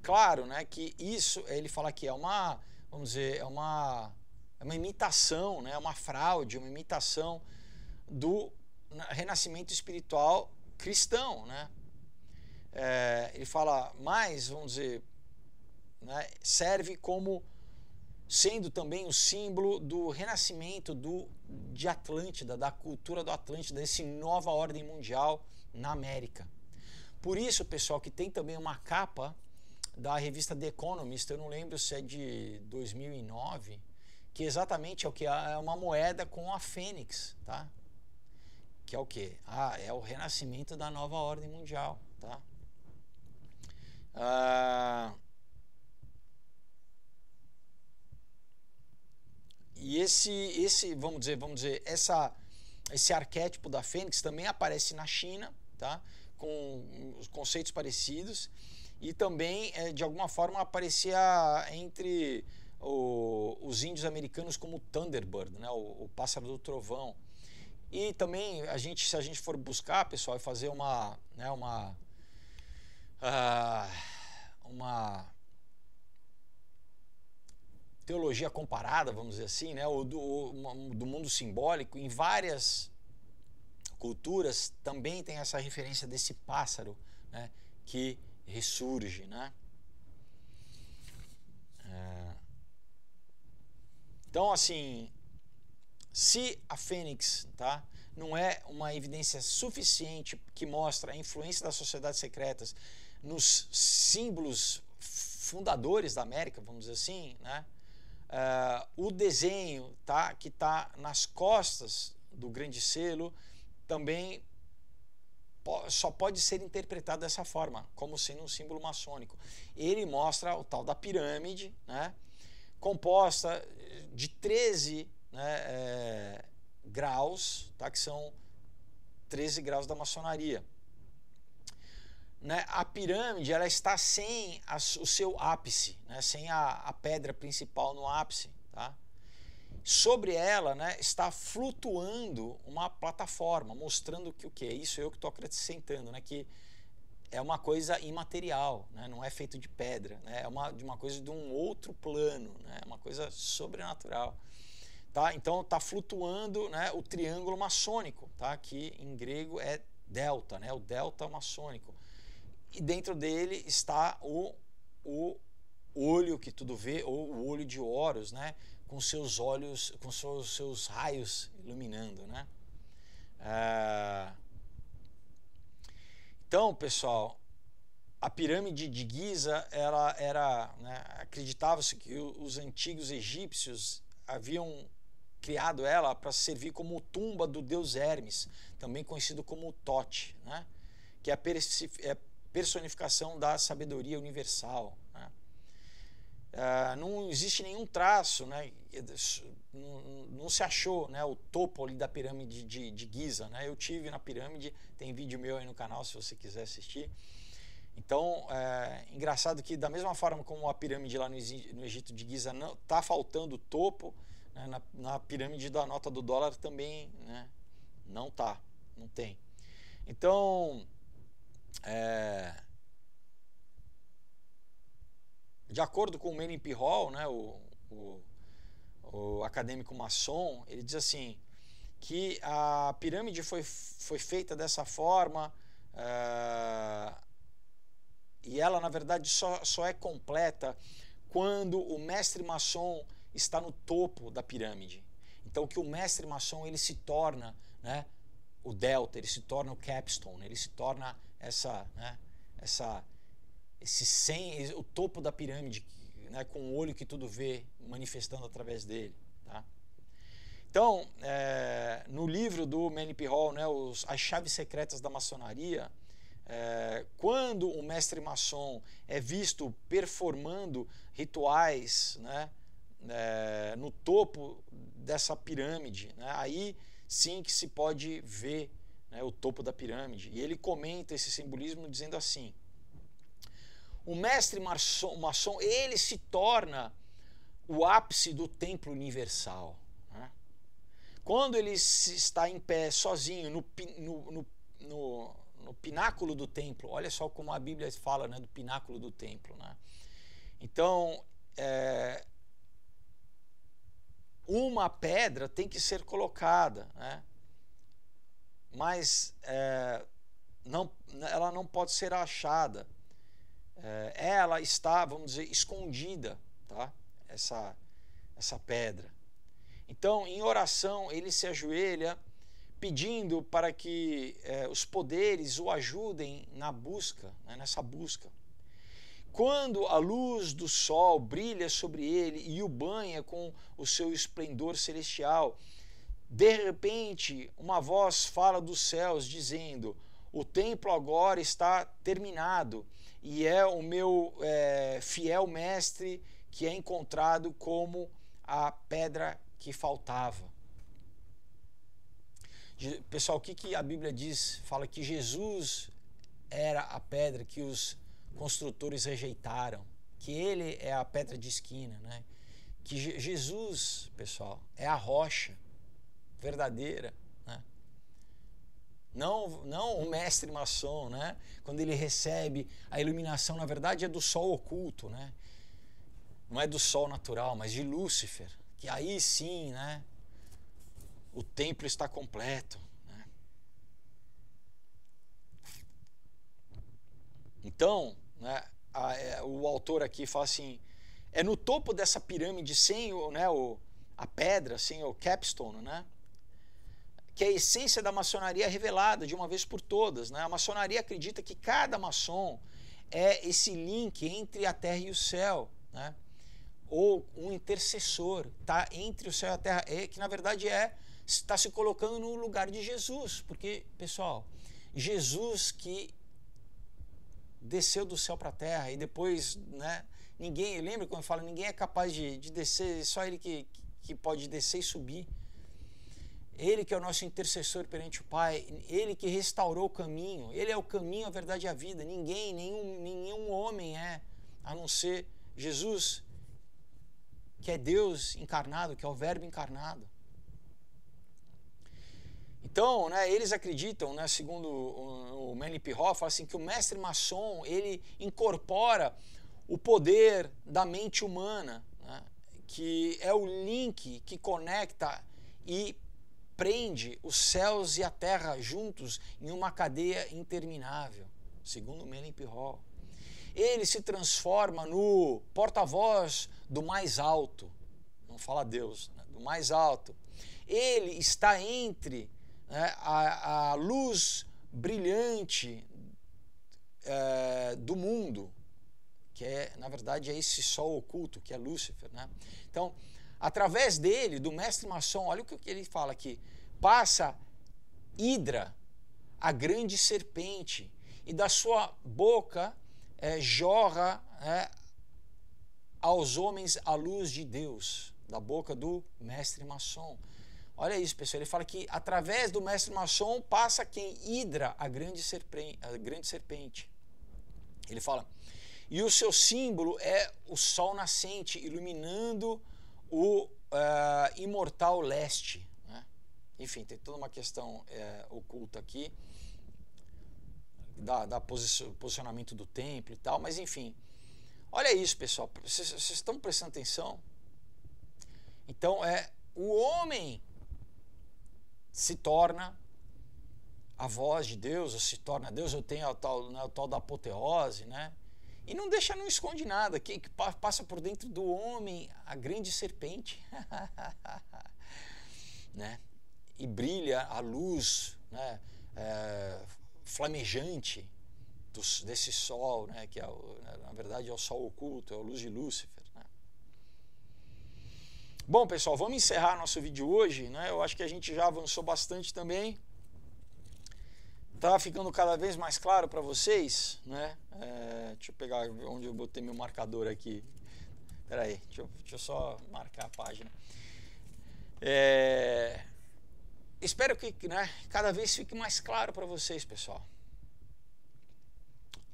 Claro, né, que isso, ele fala que é uma, vamos dizer, é uma imitação, né, uma fraude, uma imitação do renascimento espiritual cristão, né? Ele fala, mas, vamos dizer, né, serve como sendo também o símbolo do renascimento de Atlântida, da cultura do Atlântida, desse nova ordem mundial na América. Por isso, pessoal, que tem também uma capa da revista The Economist, eu não lembro se é de 2009, que exatamente é o que? É uma moeda com a fênix, tá? Que é o quê? É o renascimento da nova ordem mundial, tá? E vamos dizer, esse arquétipo da fênix também aparece na China, tá? Com os conceitos parecidos, e também, de alguma forma, aparecia entre os índios americanos como Thunderbird, né? O pássaro do trovão. E também, se a gente for buscar, pessoal, e fazer uma teologia comparada, vamos dizer assim, né, do mundo simbólico, em várias culturas também tem essa referência desse pássaro, né, que ressurge, né? Então, assim, se a fênix, tá, não é uma evidência suficiente que mostra a influência das sociedades secretas nos símbolos fundadores da América, vamos dizer assim, né? O desenho, tá, que está nas costas do grande selo também só pode ser interpretado dessa forma, como sendo um símbolo maçônico. Ele mostra o tal da pirâmide, né, composta de 13, né, graus, tá, que são 13 graus da maçonaria. Né, a pirâmide, ela está sem o seu ápice, né, sem a pedra principal no ápice, tá? Sobre ela, né, está flutuando uma plataforma, mostrando que o que é isso, eu que estou acrescentando, né, que é uma coisa imaterial, né, não é feito de pedra, né, é uma coisa de um outro plano, né, uma coisa sobrenatural. Tá? Então está flutuando, né, o triângulo maçônico, tá? Que em grego é delta, né, o delta maçônico. E dentro dele está o olho que tudo vê, ou o olho de Horus, né, com seus olhos, com seus raios iluminando, né? Então, pessoal, a pirâmide de Giza, ela era, né, acreditava-se que os antigos egípcios haviam criado ela para servir como tumba do deus Hermes, também conhecido como Tote, né? Que é a personificação da sabedoria universal, né? Não existe nenhum traço, né? Não se achou, né, o topo ali da pirâmide de Giza, né? Eu tive na pirâmide, tem vídeo meu aí no canal se você quiser assistir. Então, engraçado que da mesma forma como a pirâmide lá no Egito de Giza não está faltando o topo, né, na pirâmide da nota do dólar também, né, não tem. Então, de acordo com o Menem Hall, né, o acadêmico maçom, ele diz assim, que a pirâmide foi feita dessa forma, e ela na verdade só é completa quando o mestre maçom está no topo da pirâmide. Então que o mestre maçom ele se torna, né, o delta, ele se torna o capstone, ele se torna o topo da pirâmide, né, com o olho que tudo vê manifestando através dele, tá? Então, no livro do Menem Hall, né, as chaves secretas da maçonaria, quando o mestre maçom é visto performando rituais, né, no topo dessa pirâmide, né, aí sim que se pode ver, né, o topo da pirâmide. E ele comenta esse simbolismo dizendo assim: o mestre maçom ele se torna o ápice do templo universal, né? Quando ele está em pé sozinho no pináculo do templo, olha só como a Bíblia fala, né, do pináculo do templo, né? Então, uma pedra tem que ser colocada, né? Mas ela não pode ser achada. Ela está, vamos dizer, escondida, tá? Essa pedra. Então, em oração, ele se ajoelha pedindo para que os poderes o ajudem na busca, né, nessa busca. Quando a luz do sol brilha sobre ele e o banha com o seu esplendor celestial, de repente uma voz fala dos céus dizendo: o templo agora está terminado e é o meu fiel mestre que é encontrado como a pedra que faltava. Pessoal, o que a Bíblia diz? Fala que Jesus era a pedra que os construtores rejeitaram, que ele é a pedra de esquina, né? Que Jesus, pessoal, é a rocha verdadeira, né? Não o mestre maçom, né? Quando ele recebe a iluminação, na verdade é do sol oculto, né? Não é do sol natural, mas de Lúcifer, que aí sim, né, o templo está completo, né? Então, né, o autor aqui fala assim: é no topo dessa pirâmide, sem a pedra, sem o capstone, né, que a essência da maçonaria é revelada de uma vez por todas, né? A maçonaria acredita que cada maçom é esse link entre a terra e o céu, né? Ou um intercessor, tá entre o céu e a terra, que na verdade está se colocando no lugar de Jesus, porque, pessoal, Jesus que desceu do céu para a terra e depois, né, ninguém, lembra quando fala, ninguém é capaz de descer, só ele que pode descer e subir. Ele que é o nosso intercessor perante o Pai, ele que restaurou o caminho, ele é o caminho, a verdade e a vida. Nenhum homem é, a não ser Jesus, que é Deus encarnado, que é o Verbo encarnado. Então, né, eles acreditam, né, segundo o Menem Hall, fala assim, que o mestre maçom ele incorpora o poder da mente humana, né, que é o link que conecta e prende os céus e a terra juntos em uma cadeia interminável, segundo o Menem Hall. Ele se transforma no porta-voz do mais alto, não fala Deus, né, do mais alto. Ele está entre, né, a luz brilhante do mundo, que na verdade é esse sol oculto, que é Lúcifer, né? Então, através dele, do mestre maçom, olha o que ele fala aqui, passa Hidra, a grande serpente, e da sua boca jorra aos homens a luz de Deus, da boca do mestre maçom. Olha isso, pessoal, ele fala que através do mestre maçom passa quem? Hidra, a grande serpente. Ele fala, e o seu símbolo é o sol nascente, iluminando o imortal leste. Né? Enfim, tem toda uma questão oculta aqui, da posicionamento do templo e tal, mas enfim. Olha isso, pessoal, vocês estão prestando atenção? Então, o homem se torna a voz de Deus, ou se torna Deus, eu tenho o tal da apoteose, né? E não deixa, não esconde nada, que passa por dentro do homem a grande serpente, né? E brilha a luz, né? Flamejante desse sol, né? Que na verdade é o sol oculto, é a luz de Lúcifer. Né? Bom, pessoal, vamos encerrar nosso vídeo hoje, né? Eu acho que a gente já avançou bastante também. Tá ficando cada vez mais claro para vocês, né? Deixa eu pegar onde eu botei meu marcador aqui. Espera aí, deixa eu só marcar a página. Espero que, né, cada vez fique mais claro para vocês, pessoal.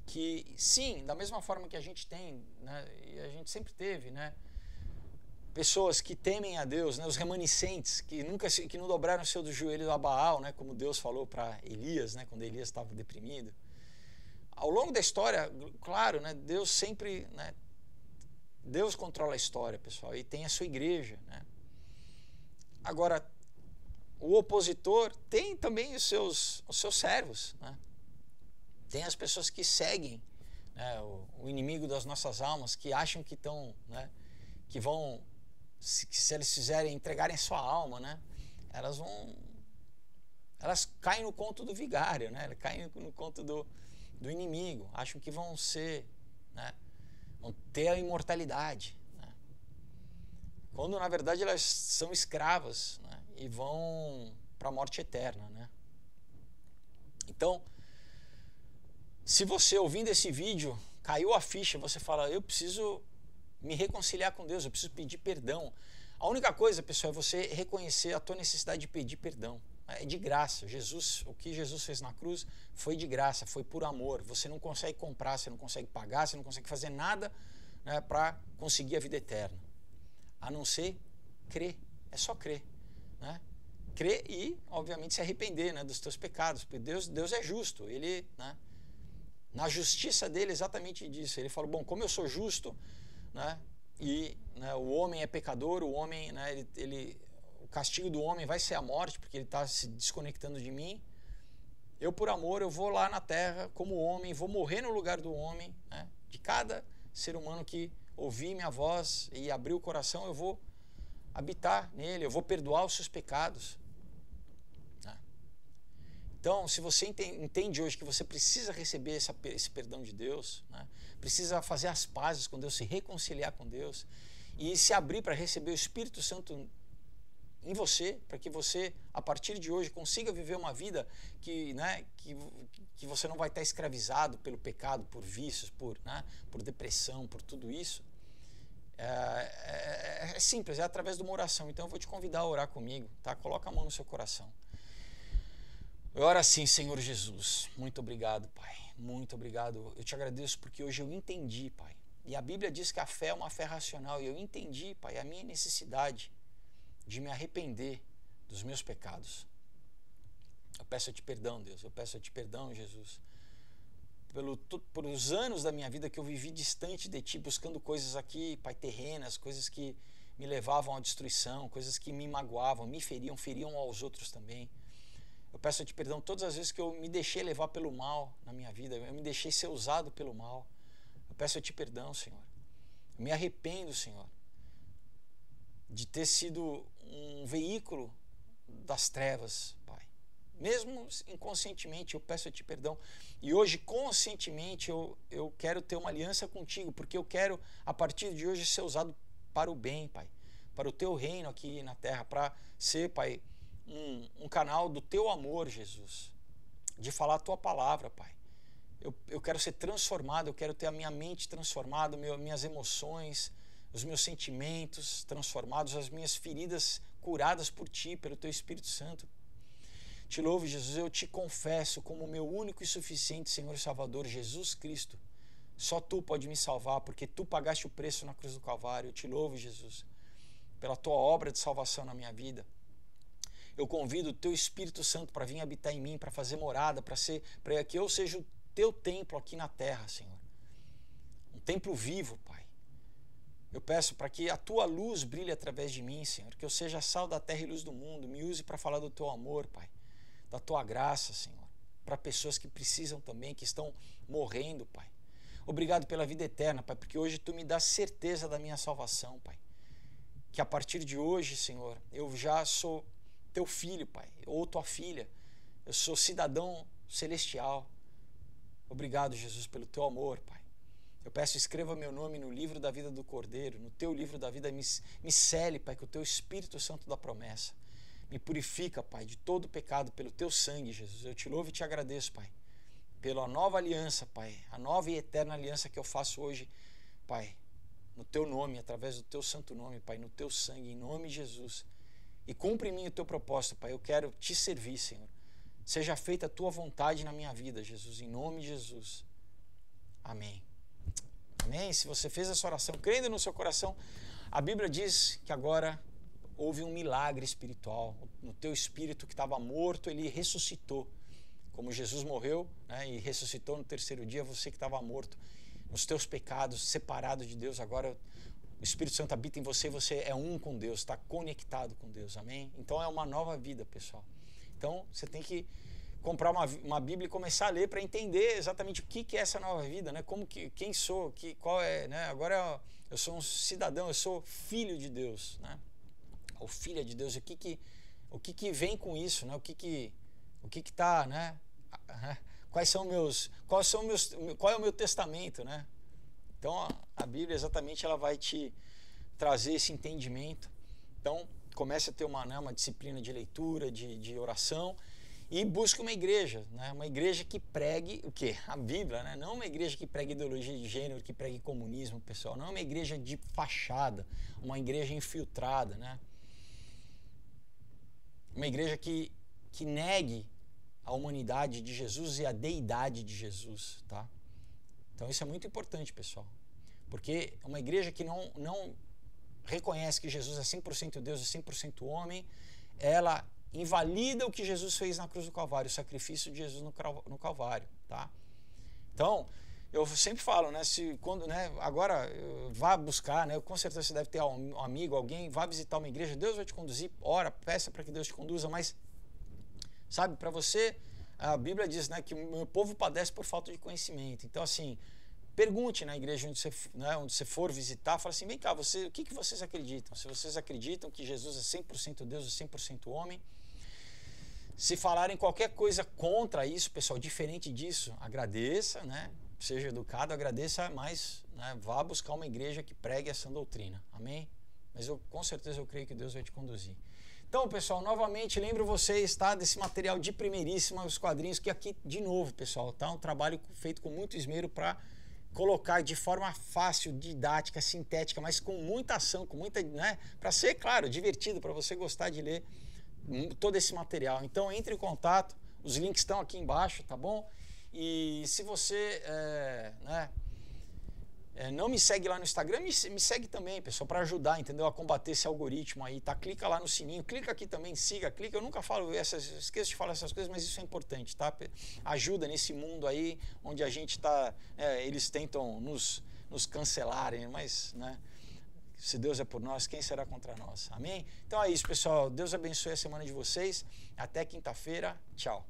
Que sim, da mesma forma que a gente tem, né, e a gente sempre teve, né, pessoas que temem a Deus, né, os remanescentes, que não dobraram o seu joelho a Baal, né, como Deus falou para Elias, né, quando Elias estava deprimido. Ao longo da história, claro, né, Deus sempre, né, Deus controla a história, pessoal, e tem a sua igreja, né. Agora, o opositor tem também os seus servos, né. Tem as pessoas que seguem, né, o inimigo das nossas almas, que acham que estão, né, que vão, se eles entregarem sua alma, né, elas caem no conto do vigário, né, elas caem no conto do inimigo, acham que vão ser, né, vão ter a imortalidade, né, quando na verdade elas são escravas, né, e vão para a morte eterna, né. Então, se você ouvindo esse vídeo caiu a ficha, você fala, eu preciso me reconciliar com Deus, eu preciso pedir perdão. A única coisa, pessoal, é você reconhecer a tua necessidade de pedir perdão. É de graça. O que Jesus fez na cruz foi de graça, foi por amor. Você não consegue comprar, você não consegue pagar, você não consegue fazer nada, né, para conseguir a vida eterna. A não ser crer. É só crer, né? Crer e, obviamente, se arrepender, né, dos teus pecados. Porque Deus é justo. Ele, né, na justiça dele, exatamente disso. Ele falou, bom, como eu sou justo, né, e, né, o homem é pecador, o homem, né, o castigo do homem vai ser a morte, porque ele está se desconectando de mim. Eu, por amor, eu vou lá na terra como homem, vou morrer no lugar do homem, né, de cada ser humano que ouvir minha voz e abrir o coração, eu vou habitar nele, eu vou perdoar os seus pecados. Né? Então, se você entende hoje que você precisa receber esse perdão de Deus, né, precisa fazer as pazes com Deus, se reconciliar com Deus e se abrir para receber o Espírito Santo em você, para que você, a partir de hoje, consiga viver uma vida que, né, que você não vai estar escravizado pelo pecado, por vícios, né, por depressão, por tudo isso. É simples, é através de uma oração. Então eu vou te convidar a orar comigo, tá? Coloca a mão no seu coração. Eu oro assim, Senhor Jesus, muito obrigado, Pai, muito obrigado. Eu te agradeço porque hoje eu entendi, Pai. E a Bíblia diz que a fé é uma fé racional, e eu entendi, Pai, a minha necessidade de me arrepender dos meus pecados. Eu peço a Ti perdão, Deus, eu peço a Ti perdão, Jesus, pelos anos da minha vida que eu vivi distante de Ti, buscando coisas aqui, Pai, terrenas, coisas que me levavam à destruição, coisas que me magoavam, me feriam aos outros também. Eu peço a Ti perdão todas as vezes que eu me deixei levar pelo mal na minha vida, eu me deixei ser usado pelo mal. Eu peço a Ti perdão, Senhor. Eu me arrependo, Senhor, de ter sido um veículo das trevas, Pai. Mesmo inconscientemente, eu peço a Ti perdão. E hoje, conscientemente, eu quero ter uma aliança contigo, porque eu quero, a partir de hoje, ser usado para o bem, Pai. para o teu reino aqui na terra, para ser, Pai, um canal do teu amor, Jesus, de falar a tua palavra, Pai. Eu quero ser transformado, eu quero ter a minha mente transformada, minhas emoções, os meus sentimentos transformados, as minhas feridas curadas por Ti, pelo Teu Espírito Santo. Te louvo, Jesus, eu te confesso como meu único e suficiente Senhor e Salvador, Jesus Cristo. Só Tu pode me salvar, porque Tu pagaste o preço na cruz do Calvário. Eu te louvo, Jesus, pela Tua obra de salvação na minha vida. Eu convido o Teu Espírito Santo para vir habitar em mim, para fazer morada, para que eu seja o Teu templo aqui na terra, Senhor. Um templo vivo, Pai. Eu peço para que a Tua luz brilhe através de mim, Senhor, que eu seja sal da terra e luz do mundo. Me use para falar do Teu amor, Pai, da Tua graça, Senhor, para pessoas que precisam também, que estão morrendo, Pai. Obrigado pela vida eterna, Pai, porque hoje Tu me dás certeza da minha salvação, Pai. Que a partir de hoje, Senhor, eu já sou Teu filho, Pai, ou Tua filha. Eu sou cidadão celestial. Obrigado, Jesus, pelo Teu amor, Pai. Eu peço, escreva meu nome no livro da vida do Cordeiro, no Teu livro da vida, me cele, Pai, com o Teu Espírito Santo da promessa. Me purifica, Pai, de todo pecado pelo Teu sangue, Jesus. Eu te louvo e te agradeço, Pai, pela nova aliança, Pai, a nova e eterna aliança que eu faço hoje, Pai, no Teu nome, através do Teu santo nome, Pai, no Teu sangue, em nome de Jesus. E cumpre em mim o Teu propósito, Pai. Eu quero Te servir, Senhor. Seja feita a Tua vontade na minha vida, Jesus, em nome de Jesus. Amém. Amém? Se você fez essa oração crendo no seu coração, a Bíblia diz que agora houve um milagre espiritual. No teu espírito que estava morto, ele ressuscitou. Como Jesus morreu, né, e ressuscitou no terceiro dia, você que estava morto nos teus pecados, separado de Deus, agora o Espírito Santo habita em você, você é um com Deus, está conectado com Deus, amém? Então é uma nova vida, pessoal. Então você tem que comprar uma Bíblia e começar a ler para entender exatamente o que é essa nova vida, né? Quem sou, qual é, né? Agora eu sou um cidadão, eu sou filho de Deus, né? Ou filha de Deus. O que vem com isso, né? O que está, né? Qual é o meu testamento, né? Então a Bíblia exatamente ela vai te trazer esse entendimento. Então comece a ter uma disciplina de leitura, de oração. E busque uma igreja, né? Uma igreja que pregue o quê? A Bíblia, né? Não uma igreja que pregue ideologia de gênero, que pregue comunismo, pessoal. Não é uma igreja de fachada, uma igreja infiltrada, né? Uma igreja que negue a humanidade de Jesus e a deidade de Jesus, tá? Então isso é muito importante, pessoal. Porque uma igreja que não reconhece que Jesus é 100% Deus e 100% homem, ela invalida o que Jesus fez na cruz do Calvário, o sacrifício de Jesus no Calvário, tá? Então, eu sempre falo, né, agora vá buscar, né, com certeza você deve ter um amigo, alguém, vá visitar uma igreja, Deus vai te conduzir, ora, peça para que Deus te conduza, mas, sabe, para você, a Bíblia diz, né, que o meu povo padece por falta de conhecimento. Então, assim, pergunte na igreja onde você for visitar, fala assim, vem cá, o que vocês acreditam? Se vocês acreditam que Jesus é 100% Deus e 100% homem, se falarem qualquer coisa contra isso, pessoal, diferente disso, agradeça, né? Seja educado, agradeça, mas, né, vá buscar uma igreja que pregue essa doutrina, amém? Mas com certeza eu creio que Deus vai te conduzir. Então, pessoal, novamente lembro vocês, tá, desse material de primeiríssima, os quadrinhos, que aqui, de novo, pessoal, tá um trabalho feito com muito esmero para colocar de forma fácil, didática, sintética, mas com muita ação, com muita, né, para ser, claro, divertido, para você gostar de ler todo esse material. Então entre em contato, os links estão aqui embaixo, tá bom? E se você não me segue lá no Instagram, me segue também, pessoal, para ajudar, entendeu? A combater esse algoritmo aí, tá? Clica lá no sininho, clica aqui também, siga, clica. Eu nunca falo esqueço de falar essas coisas, mas isso é importante, tá? Ajuda nesse mundo aí onde a gente tá, eles tentam nos cancelarem, mas, né? Se Deus é por nós, quem será contra nós? Amém? Então é isso, pessoal. Deus abençoe a semana de vocês. Até quinta-feira. Tchau.